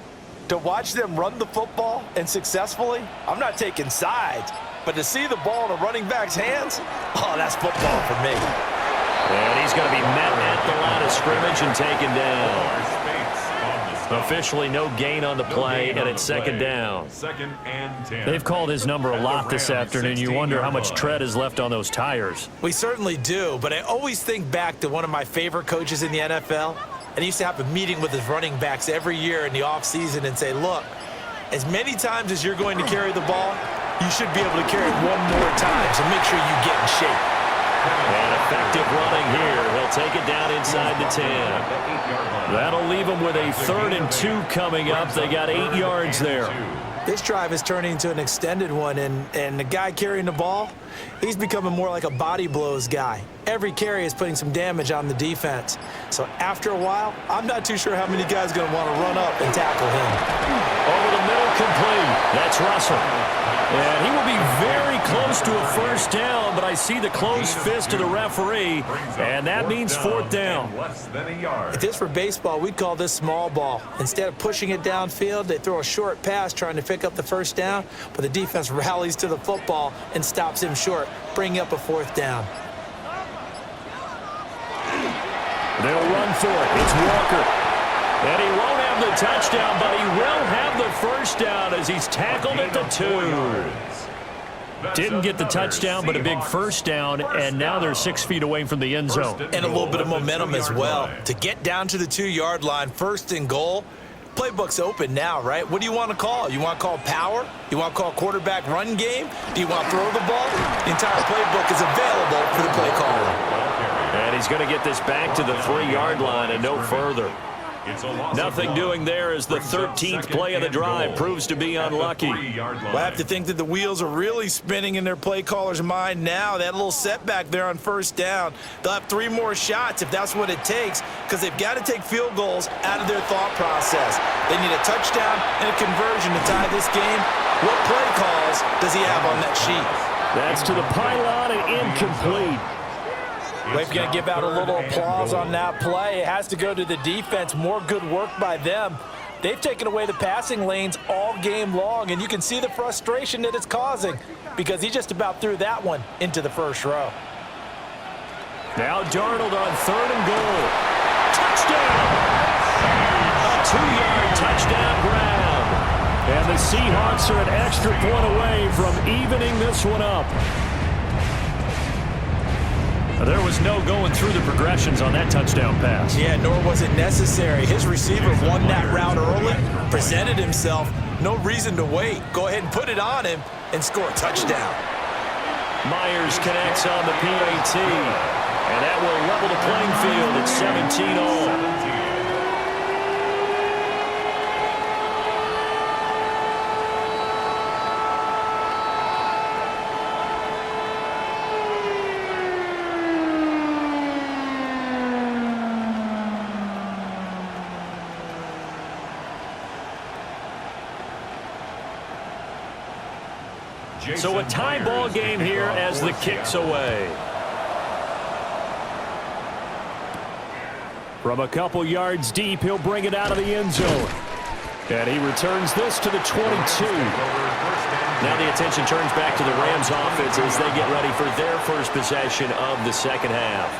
to watch them run the football and successfully, I'm not taking sides. But to see the ball in a running back's hands, oh, that's football for me. And he's going to be met at the line of scrimmage and taken down. Officially no gain on the play, and it's 2nd down. 2nd and 10. They've called his number a lot this afternoon. You wonder how much tread is left on those tires. We certainly do, but I always think back to one of my favorite coaches in the NFL, and he used to have a meeting with his running backs every year in the offseason and say, look, as many times as you're going to carry the ball, you should be able to carry it one more time, so make sure you get in shape. And effective running here. He'll take it down inside the 10. That'll leave them with a 3rd and 2 coming up. They got 8 yards there. This drive is turning into an extended one, and the guy carrying the ball, he's becoming more like a body blows guy. Every carry is putting some damage on the defense. So after a while, I'm not too sure how many guys are going to want to run up and tackle him. Over the middle, complete. That's Russell. And he will be very close to a 1st down, but I see the closed fist of the referee, and that means 4th down. If this were baseball, we'd call this small ball. Instead of pushing it downfield, they throw a short pass trying to pick up the 1st down, but the defense rallies to the football and stops him short, bringing up a 4th down. They'll run for it. It's Walker. And he won't have the touchdown, but he will have the 1st down as he's tackled at the 2. Didn't get the touchdown, but a big 1st down, and now they're 6 feet away from the end zone. And a little bit of momentum as well. To get down to the 2-yard line, 1st and goal, playbook's open now, right? What do you want to call? You want to call power? You want to call quarterback run game? Do you want to throw the ball? The entire playbook is available for the play caller. And he's going to get this back to the 3-yard line and no further. Nothing doing there as the 13th play of the drive proves to be unlucky. Well, I have to think that the wheels are really spinning in their play caller's mind now. That little setback there on 1st down. They'll have 3 more shots if that's what it takes, because they've got to take field goals out of their thought process. They need a touchdown and a conversion to tie this game. What play calls does he have on that sheet? That's to the pylon and incomplete. We're going to give out a little applause on that play. It has to go to the defense. More good work by them. They've taken away the passing lanes all game long, and you can see the frustration that it's causing because he just about threw that one into the 1st row. Now Darnold on 3rd and goal. Touchdown! A 2-yard touchdown grab. And the Seahawks are an extra point away from evening this one up. There was no going through the progressions on that touchdown pass. Yeah, nor was it necessary. His receiver won that route early, presented himself. No reason to wait. Go ahead and put it on him and score a touchdown. Myers connects on the PAT. And that will level the playing field at 17-all. So a tie ball game here as the kick's away. From a couple yards deep, he'll bring it out of the end zone. And he returns this to the 22. Now the attention turns back to the Rams offense as they get ready for their first possession of the 2nd half.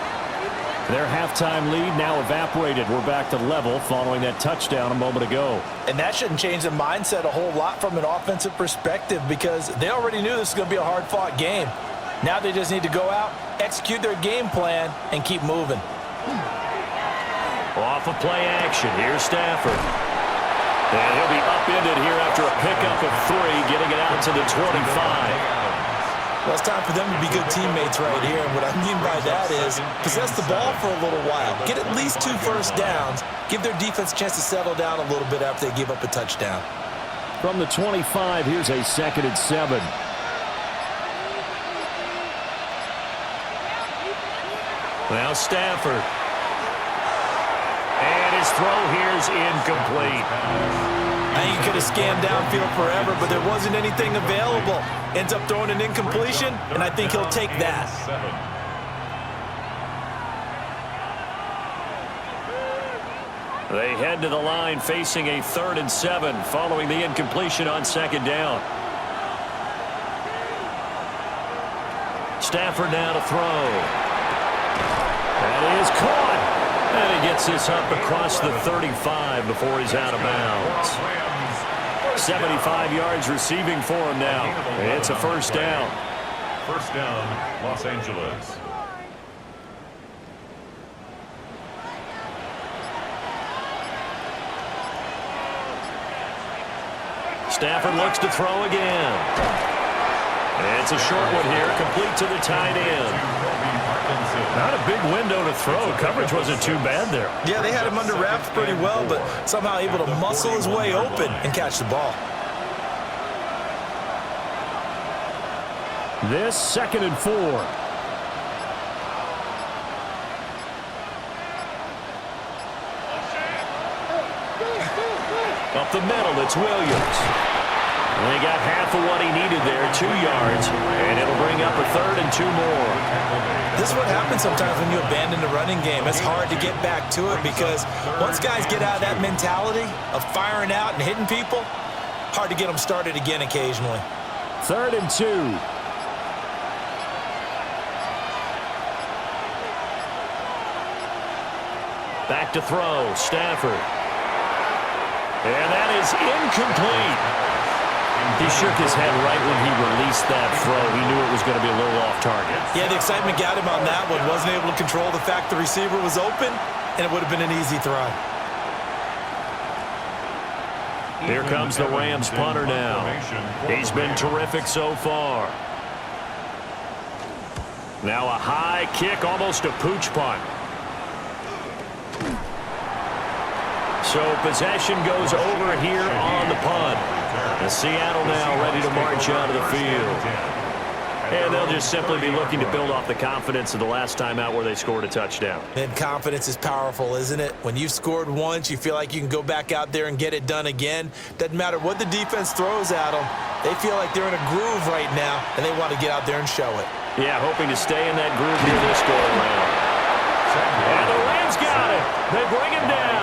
Their halftime lead now evaporated. We're back to level following that touchdown a moment ago. And that shouldn't change the mindset a whole lot from an offensive perspective because they already knew this was going to be a hard-fought game. Now they just need to go out, execute their game plan, and keep moving. Off of play action, here's Stafford. And he'll be upended here after a pickup of 3, getting it out to the 25. Well, it's time for them to be good teammates right here. And what I mean by that is possess the ball for a little while. Get at least 2 first downs. Give their defense a chance to settle down a little bit after they give up a touchdown. From the 25, here's a 2nd and 7. Now Stafford. And his throw here is incomplete. I think he could have scanned downfield forever, but there wasn't anything available. Ends up throwing an incompletion, and I think he'll take that. They head to the line facing a 3rd and 7 following the incompletion on 2nd down. Stafford now to throw. That is caught. And he gets this up across the 35 before he's out of bounds. 75 yards receiving for him now. It's a 1st down. 1st down, Los Angeles. Stafford looks to throw again. It's a short one here, complete to the tight end. Not a big window to throw. Coverage wasn't too bad there. Yeah, they had him under wraps pretty well, but somehow able to muscle his way open and catch the ball. This 2nd and 4. Up the middle, it's Williams. And he got half of what he needed there, 2 yards, and it'll bring up a 3rd and 2 more. This is what happens sometimes when you abandon the running game. It's hard to get back to it because once guys get out of that mentality of firing out and hitting people, hard to get them started again occasionally. 3rd and 2. Back to throw, Stafford. And that is incomplete. He shook his head right when he released that throw. He knew it was going to be a little off target. Yeah, the excitement got him on that one. Wasn't able to control the fact the receiver was open, and it would have been an easy throw. Here comes the Rams punter now. He's been terrific so far. Now a high kick, almost a pooch punt. So possession goes over here on the punt. And Seattle now ready to march out of the field. And they'll just simply be looking to build off the confidence of the last time out where they scored a touchdown. And confidence is powerful, isn't it? When you've scored once, you feel like you can go back out there and get it done again. Doesn't matter what the defense throws at them. They feel like they're in a groove right now, and they want to get out there and show it. Yeah, hoping to stay in that groove here this go around. And the Rams got it. They bring him down.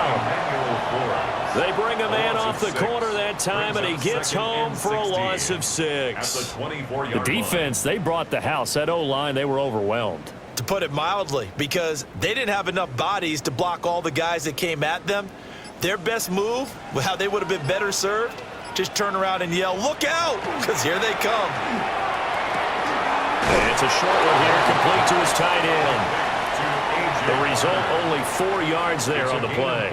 They bring a man off the corner that time, and he gets home for a loss of 6. The defense, they brought the house. That O-line, they were overwhelmed. To put it mildly, because they didn't have enough bodies to block all the guys that came at them. Their best move, how they would have been better served, just turn around and yell, "Look out!" because here they come. And it's a short one here, complete to his tight end. The result, only 4 yards there on the play.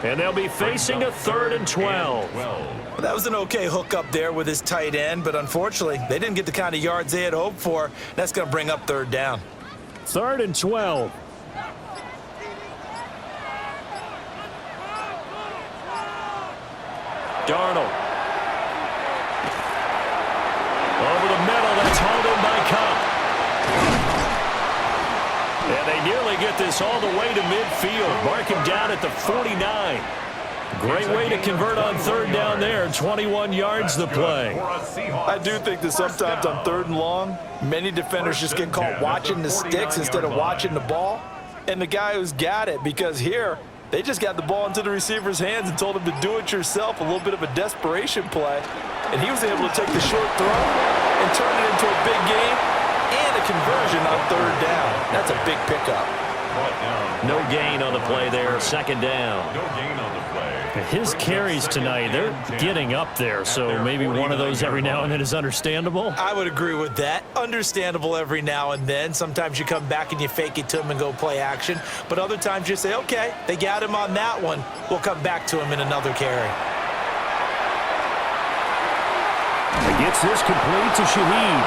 And they'll be facing a 3rd and 12. Well, that was an okay hook up there with his tight end, but unfortunately, they didn't get the kind of yards they had hoped for. That's going to bring up 3rd down. 3rd and 12. Darnold. Over the middle, that's hauled in by Kupp. And they nearly get this all the way to midfield. Mark him down at the 49. Great way to convert on 3rd down there. 21 yards the play. I do think that sometimes on 3rd and long, many defenders just get caught watching the sticks instead of watching the ball. And the guy who's got it, because here, they just got the ball into the receiver's hands and told him to do it yourself, a little bit of a desperation play. And he was able to take the short throw and turn it into a big game. And a conversion on 3rd down. That's a big pickup. No gain on the play there. 2nd down. No gain on the play. His carries tonight, they're getting up there, so maybe one of those every now and then is understandable. I would agree with that. Understandable every now and then. Sometimes you come back and you fake it to him and go play action. But other times you say, okay, they got him on that one. We'll come back to him in another carry. He gets this complete to Shaheed.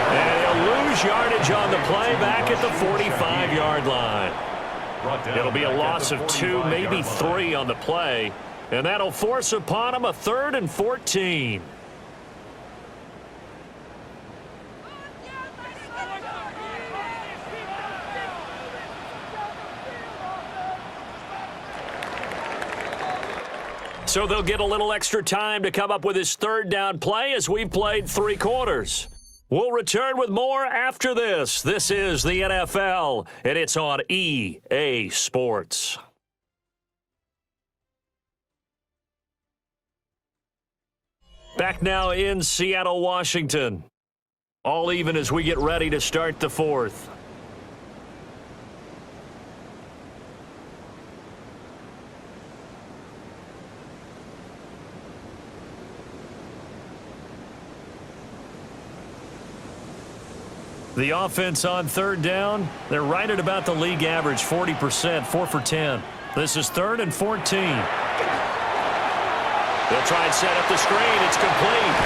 And he'll lose yardage on the play back at the 45-yard line. It'll be a loss of 2, maybe 3 on the play. And that'll force upon them a 3rd and 14. So they'll get a little extra time to come up with his 3rd down play as we've played 3 quarters. We'll return with more after this. This is the NFL, and it's on EA Sports. Back now in Seattle, Washington. All even as we get ready to start the 4th. The offense on 3rd down, they're right at about the league average, 40%, 4 for 10. This is 3rd and 14. They'll try and set up the screen. It's complete.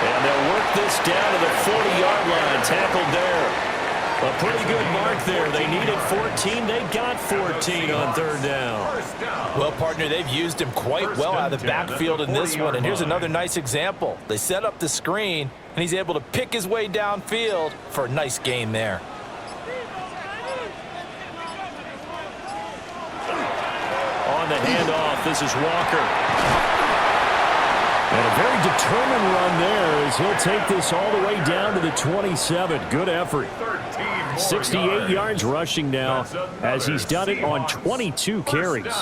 And they'll work this down to the 40-yard line. Tackled there. A pretty good mark there. They needed 14. They got 14 on 3rd down. Well, partner, they've used him quite well out of the backfield in this one. And here's another nice example. They set up the screen, and he's able to pick his way downfield for a nice gain there. On the handoff, this is Walker. And a very determined run there as he'll take this all the way down to the 27. Good effort. 68 yards rushing now as he's done it on 22 carries.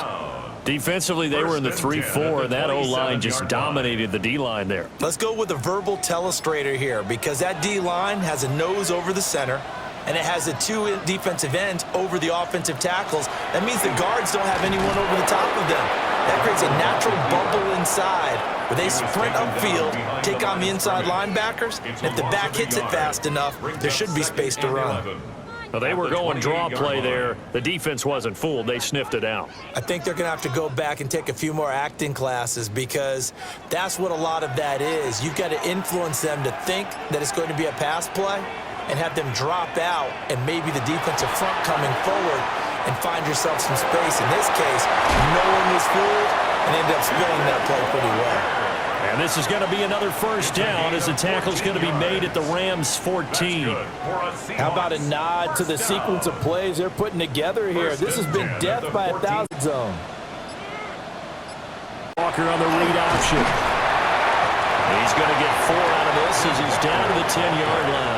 Defensively, they were in the 3-4, and that O-line just dominated the D-line there. Let's go with a verbal telestrator here because that D-line has a nose over the center, and it has the 2 defensive ends over the offensive tackles. That means the guards don't have anyone over the top of them. That creates a natural bubble inside where they sprint upfield, take on the inside linebackers, and if the back hits it fast enough, there should be space to run. Well, they were going draw play there. The defense wasn't fooled. They sniffed it out. I think they're going to have to go back and take a few more acting classes because that's what a lot of that is. You've got to influence them to think that it's going to be a pass play and have them drop out and maybe the defensive front coming forward and find yourself some space. In this case, no one was fooled and ended up spilling that play pretty well. And this is going to be another 1st down as the tackle's going to be made at the Rams 14. How about a nod to the sequence of plays they're putting together here? This has been death by 1,000 zone. Walker on the read option. He's going to get 4 out of this as he's down to the 10-yard line.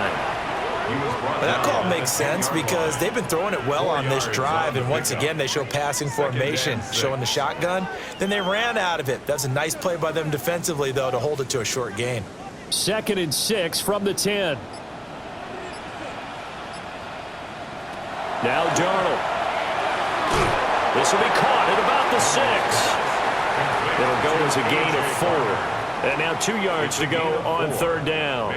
That call makes sense because they've been throwing it well on this drive, and once again they show passing formation, showing the shotgun. Then they ran out of it. That's a nice play by them defensively, though, to hold it to a short gain. 2nd and 6 from the 10. Now Darnold. This will be caught at about the 6. It'll go as a gain of 4. And now 2 yards to go on 3rd down.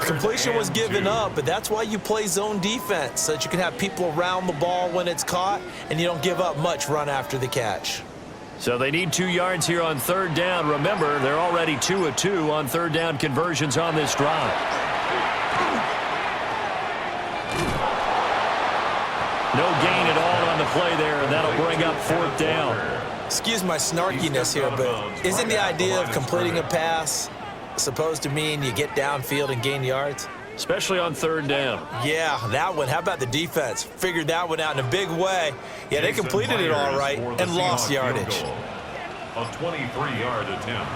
Completion was given up, but that's why you play zone defense, so that you can have people around the ball when it's caught, and you don't give up much run after the catch. So they need 2 yards here on 3rd down. Remember, they're already 2 of 2 on 3rd down conversions on this drive. No gain at all on the play there, and that'll bring up 4th down. Excuse my snarkiness here, but isn't the idea of completing a pass supposed to mean you get downfield and gain yards? Especially on 3rd down. Yeah, that one. How about the defense? Figured that one out in a big way. Yeah, they completed it all right and lost yardage. A 23-yard attempt.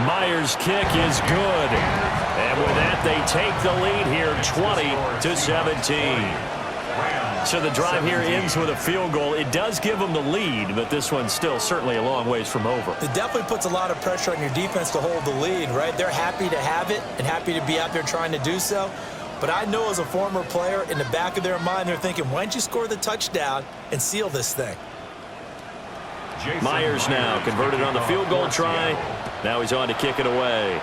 Myers' kick is good. And with that, they take the lead here 20-17. So the drive here ends with a field goal. It does give them the lead, but this one's still certainly a long ways from over. It definitely puts a lot of pressure on your defense to hold the lead, right? They're happy to have it and happy to be out there trying to do so. But I know as a former player, in the back of their mind, they're thinking, why don't you score the touchdown and seal this thing? Myers now converted on the field goal try. Now he's on to kick it away.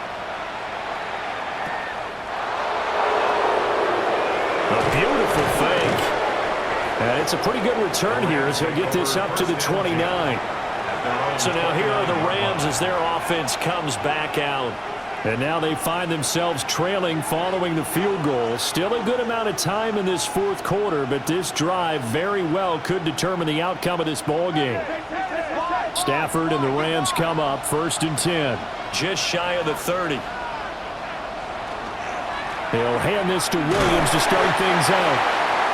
A beautiful fake. And it's a pretty good return here as he'll get this up to the 29. So now here are the Rams as their offense comes back out. And now they find themselves trailing following the field goal. Still a good amount of time in this 4th quarter, but this drive very well could determine the outcome of this ball game. Stafford and the Rams come up 1st and 10. Just shy of the 30. He'll hand this to Williams to start things out.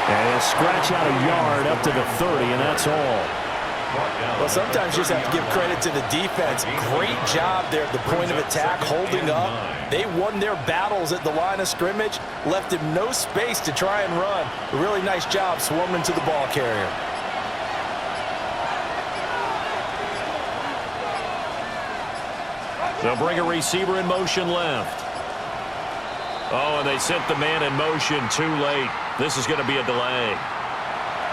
And he'll scratch out a yard up to the 30, and that's all. Well, sometimes you just have to give credit to the defense. Great job there at the point of attack, holding up. They won their battles at the line of scrimmage, left him no space to try and run. A really nice job swarming to the ball carrier. They'll bring a receiver in motion left. Oh, and they sent the man in motion too late. This is going to be a delay.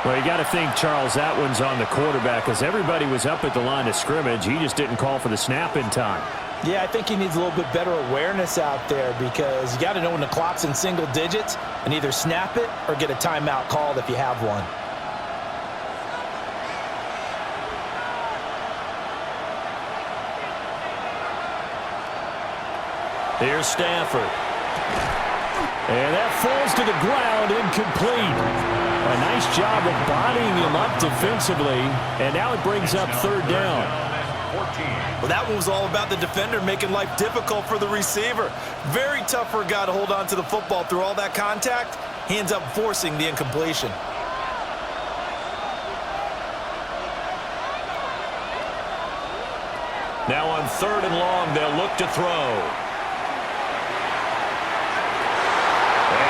Well, you got to think, Charles, that one's on the quarterback because everybody was up at the line of scrimmage. He just didn't call for the snap in time. Yeah, I think he needs a little bit better awareness out there because you got to know when the clock's in single digits and either snap it or get a timeout called if you have one. Here's Stafford. And that falls to the ground, incomplete. A nice job of bodying him up defensively, and now it brings up 3rd down. Well, that one was all about the defender making life difficult for the receiver. Very tough for a guy to hold on to the football through all that contact. He ends up forcing the incompletion. Now on 3rd and long, they'll look to throw.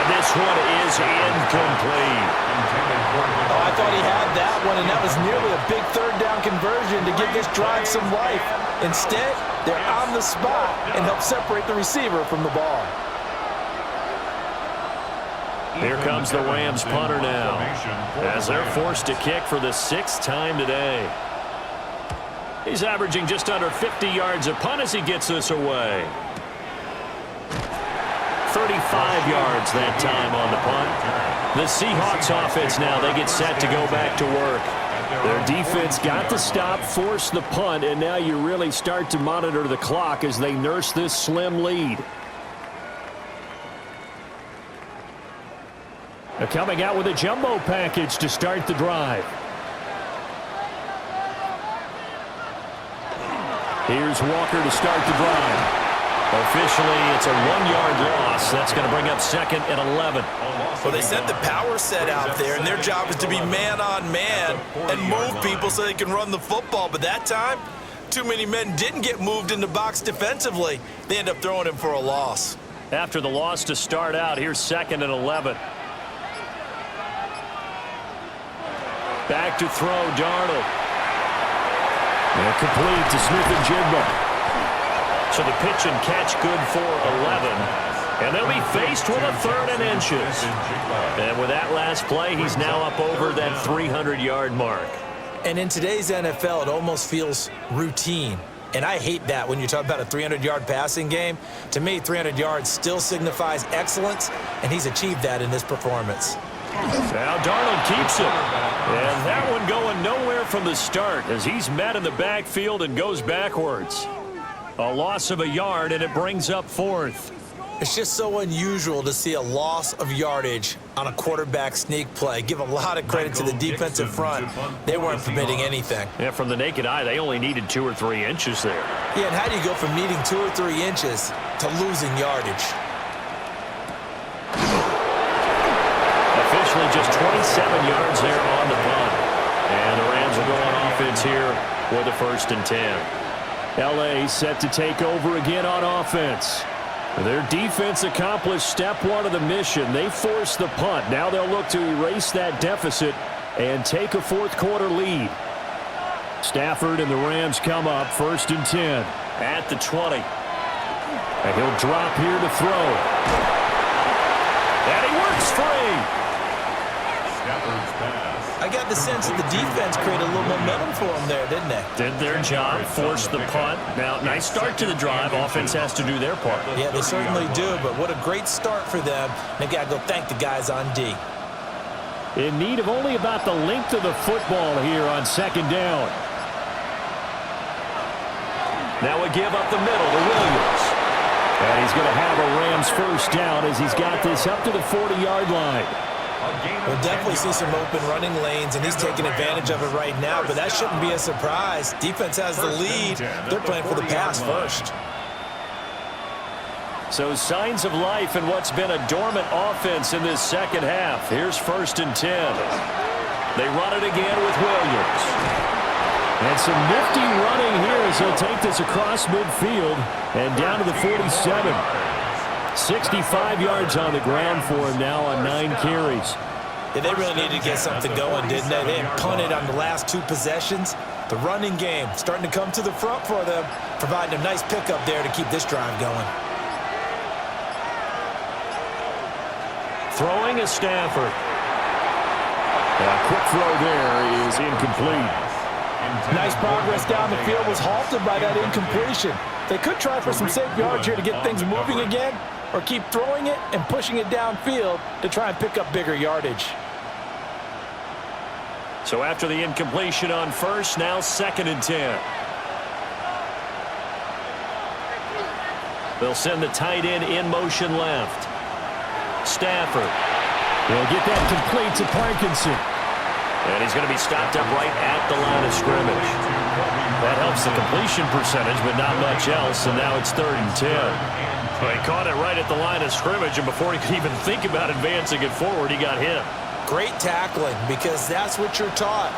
This one is incomplete. Oh, I thought he had that one, and that was nearly a big 3rd down conversion to give this drive some life. Instead, they're on the spot and help separate the receiver from the ball. Here comes the Rams punter now, as they're forced to kick for the 6th time today. He's averaging just under 50 yards a punt as he gets this away. 35 yards that time on the punt. The Seahawks offense now, they get set to go back to work. Their defense got the stop, forced the punt, and now you really start to monitor the clock as they nurse this slim lead. They're coming out with a jumbo package to start the drive. Here's Walker to start the drive. Officially, it's a 1-yard loss. That's going to bring up 2nd and 11. Well, they sent the power set out there, and their job is to be man-on-man and move people so they can run the football. But that time, too many men didn't get moved in the box defensively. They end up throwing him for a loss. After the loss to start out, here's 2nd and 11. Back to throw, Darnold. And complete to Smith-Njigba. So the pitch and catch good for 11. And they'll be faced with a 3rd and inches. And with that last play, he's now up over that 300-yard mark. And in today's NFL, it almost feels routine. And I hate that when you talk about a 300-yard passing game. To me, 300 yards still signifies excellence, and he's achieved that in this performance. Now Darnold keeps it. And that one going nowhere from the start as he's met in the backfield and goes backwards. A loss of a yard, and it brings up 4th. It's just so unusual to see a loss of yardage on a quarterback sneak play. Give a lot of credit to the defensive front. They weren't permitting anything. Yeah, from the naked eye, they only needed 2 or 3 inches there. Yeah, and how do you go from needing 2 or 3 inches to losing yardage? Officially just 27 yards there on the punt. And the Rams will go on offense here with a 1st and 10. L.A. set to take over again on offense. Their defense accomplished step 1 of the mission. They forced the punt. Now they'll look to erase that deficit and take a 4th quarter lead. Stafford and the Rams come up 1st and 10. At the 20. And he'll drop here to throw. And he works free. Stafford's pass. I got the sense that the defense created a little momentum for them there, didn't they? Did their job, forced the punt. Now, nice start to the drive. Offense has to do their part. Yeah, they certainly do, but what a great start for them. They've got to go thank the guys on D. In need of only about the length of the football here on 2nd down. Now we give up the middle to Williams. And he's going to have a Rams 1st down as he's got this up to the 40-yard line. We'll definitely see some open running lanes, and he's taking advantage of it right now, but that shouldn't be a surprise. Defense has the lead. They're playing for the pass first. So signs of life in what's been a dormant offense in this second half. Here's 1st and 10. They run it again with Williams. And some nifty running here as he'll take this across midfield and down to the 47. 65 yards on the ground for him now on 9 carries. Yeah, they really needed to get something going, didn't they? They had punted on the last 2 possessions. The running game starting to come to the front for them, providing a nice pickup there to keep this drive going. Throwing is Stafford. A quick throw there is incomplete. Nice progress down the field was halted by that incompletion. They could try for some safe yards here to get things moving again, or keep throwing it and pushing it downfield to try and pick up bigger yardage. So after the incompletion on 1st, now 2nd and 10. They'll send the tight end in motion left. Stafford. He'll get that complete to Parkinson. And he's going to be stopped up right at the line of scrimmage. That helps the completion percentage, but not much else, and now it's 3rd and 10. Well, he caught it right at the line of scrimmage, and before he could even think about advancing it forward, he got hit. Great tackling, because that's what you're taught.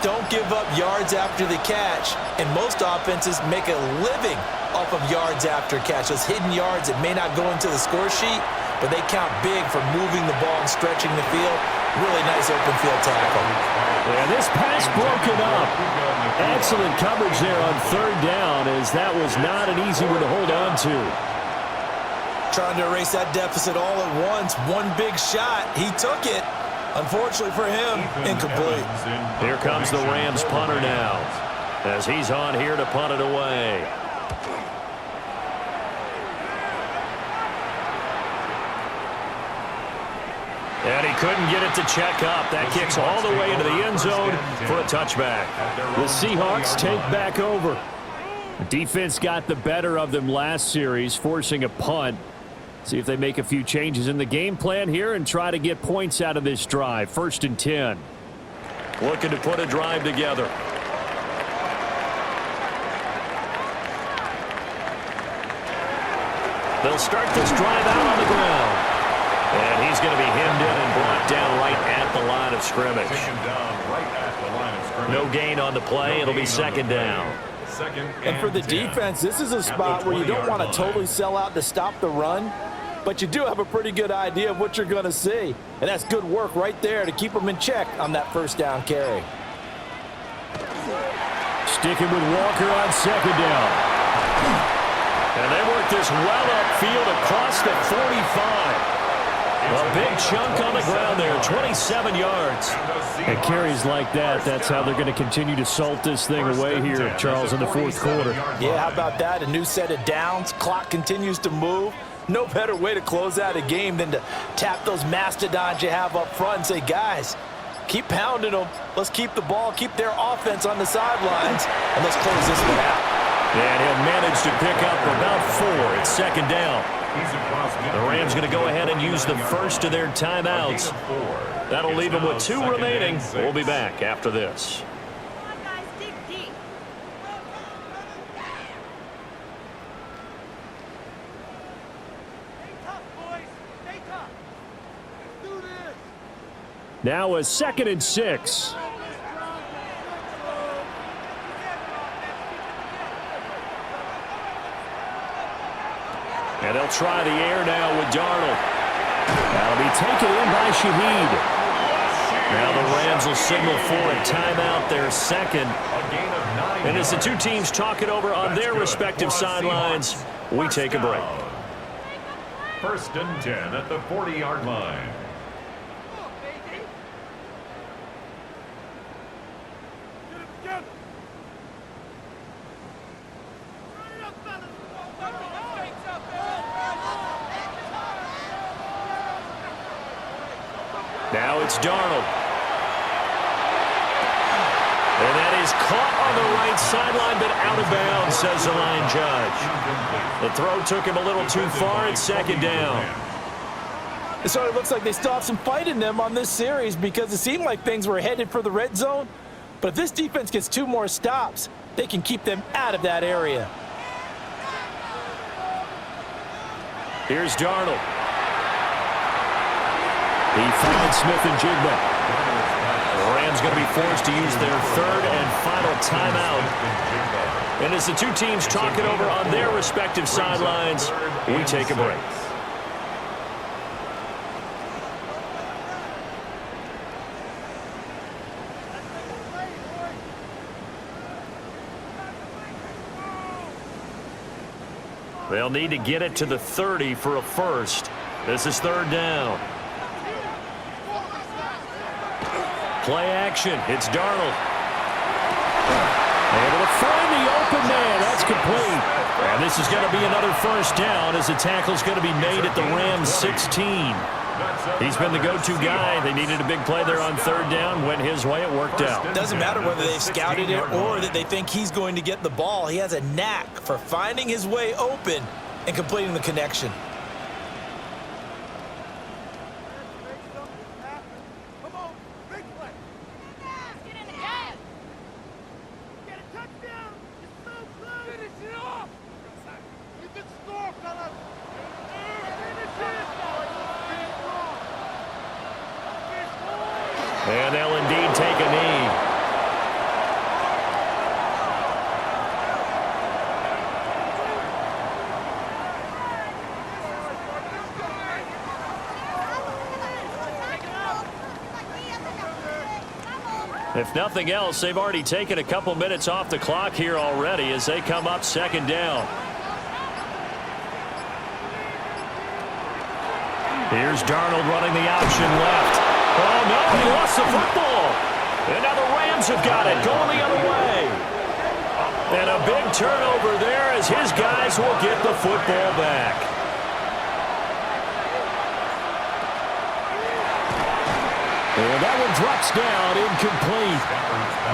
Don't give up yards after the catch, and most offenses make a living off of yards after catch. Those hidden yards that may not go into the score sheet, but they count big for moving the ball and stretching the field. Really nice open field tackle. And this pass broken up. Excellent coverage there on 3rd down, as that was not an easy one to hold on to. Trying to erase that deficit all at once. One big shot. He took it. Unfortunately for him, incomplete. Here comes the Rams punter now, as he's on here to punt it away. And he couldn't get it to check up. That kicks all the way into the end zone for a touchback. The Seahawks take back over. The defense got the better of them last series, forcing a punt. See if they make a few changes in the game plan here and try to get points out of this drive. 1st and 10. Looking to put a drive together. They'll start this drive out on the ground. And he's going to be hemmed in and brought down right at the line of scrimmage. No gain on the play. It'll be 2nd down. And for the defense, this is a spot where you don't want to totally sell out to stop the run, but you do have a pretty good idea of what you're going to see. And that's good work right there to keep them in check on that 1st down carry. Sticking with Walker on 2nd down. And they work this well upfield across the 45. A big chunk on the ground there, 27 yards. And carries like that, that's how they're going to continue to salt this thing away here, Charles, in the 4th quarter. Yeah, how about that? A new set of downs. Clock continues to move. No better way to close out a game than to tap those mastodons you have up front and say, guys, keep pounding them. Let's keep the ball, keep their offense on the sidelines, and let's close this one out. And he'll manage to pick up about 4. It's 2nd down. The Rams going to go ahead and use the first of their timeouts. That'll leave them with 2 remaining. We'll be back after this. Now a 2nd and 6. And they'll try the air now with Darnold. That'll be taken in by Shaheed. Now the Rams will signal for a timeout, their 2nd. And as the 2 teams talk it over on their respective sidelines, we take a break. 1st and 10 at the 40-yard line. Now it's Darnold. And that is caught on the right sideline, but out of bounds, says the line judge. The throw took him a little too far. It's 2nd down. It sort of looks like they still have some fight in them on this series because it seemed like things were headed for the red zone. But if this defense gets 2 more stops, they can keep them out of that area. Here's Darnold. He finds Smith and Jigba. The Rams going to be forced to use their 3rd and final timeout. And as the two teams talk it over on their respective sidelines, we take a break. They'll need to get it to the 30 for a first. This is 3rd down. Play action. It's Darnold. Able to find the open man. That's complete. And this is going to be another first down as the tackle's going to be made at the Rams 16. He's been the go-to guy. They needed a big play there on 3rd down. Went his way. It worked out. Doesn't matter whether they scouted it or that they think he's going to get the ball. He has a knack for finding his way open and completing the connection. And they'll indeed take a knee. If nothing else, they've already taken a couple minutes off the clock here already as they come up 2nd down. Here's Darnold running the option left. Oh, no, he lost the football. And now the Rams have got it, going the other way. And a big turnover there as his guys will get the football back. And that one drops down, incomplete.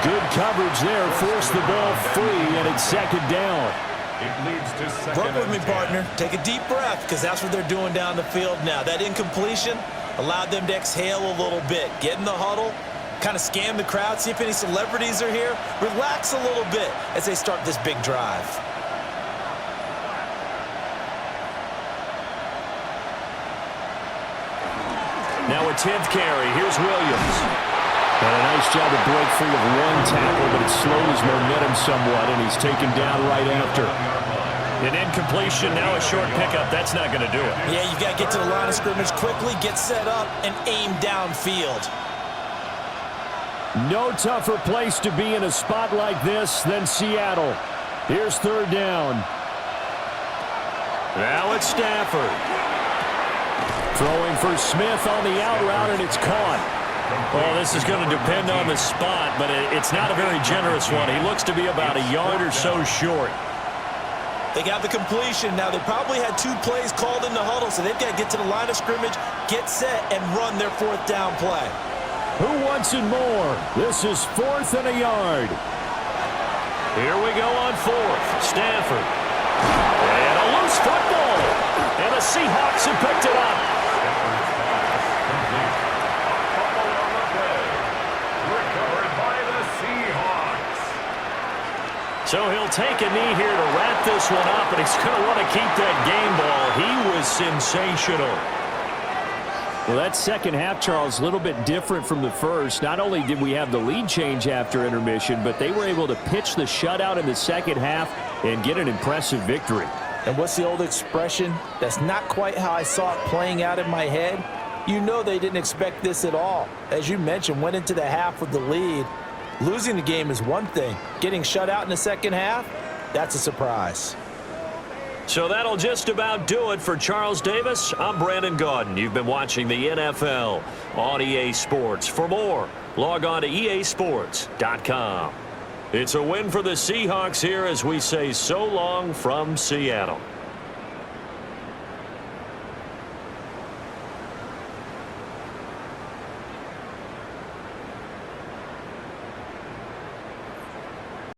Good coverage there, forced the ball free, and it's 2nd down. It leads to 2nd Work with me, and 10. partner. Take a deep breath because that's what they're doing down the field now. That incompletion allowed them to exhale a little bit. Get in the huddle, kind of scan the crowd, see if any celebrities are here. Relax a little bit as they start this big drive. Now a 10th carry. Here's Williams. And a nice job to break free of one tackle, but it slows momentum somewhat, and he's taken down right after. An incompletion, now a short pickup. That's not going to do it. Yeah, you've got to get to the line of scrimmage quickly, get set up, and aim downfield. No tougher place to be in a spot like this than Seattle. Here's 3rd down. Now it's Stafford. Throwing for Smith on the out route, and it's caught. Well, this is going to depend on the spot, but it's not a very generous one. He looks to be about a yard or so short. They got the completion. Now, they probably had 2 plays called in the huddle, so they've got to get to the line of scrimmage, get set, and run their 4th down play. Who wants it more? This is 4th and a yard. Here we go on 4th. Stafford. And a loose football. And the Seahawks have picked it up. Recovered by the Seahawks. So he'll take a knee here to wrap this one up, and he's going to want to keep that game ball. He was sensational. Well, that second half, Charles, a little bit different from the first. Not only did we have the lead change after intermission, but they were able to pitch the shutout in the second half and get an impressive victory. And what's the old expression? That's not quite how I saw it playing out in my head. You know they didn't expect this at all. As you mentioned, went into the half with the lead. Losing the game is one thing. Getting shut out in the second half, that's a surprise. So that'll just about do it for Charles Davis. I'm Brandon Gaudin. You've been watching the NFL on EA Sports. For more, log on to easports.com. It's a win for the Seahawks here as we say so long from Seattle.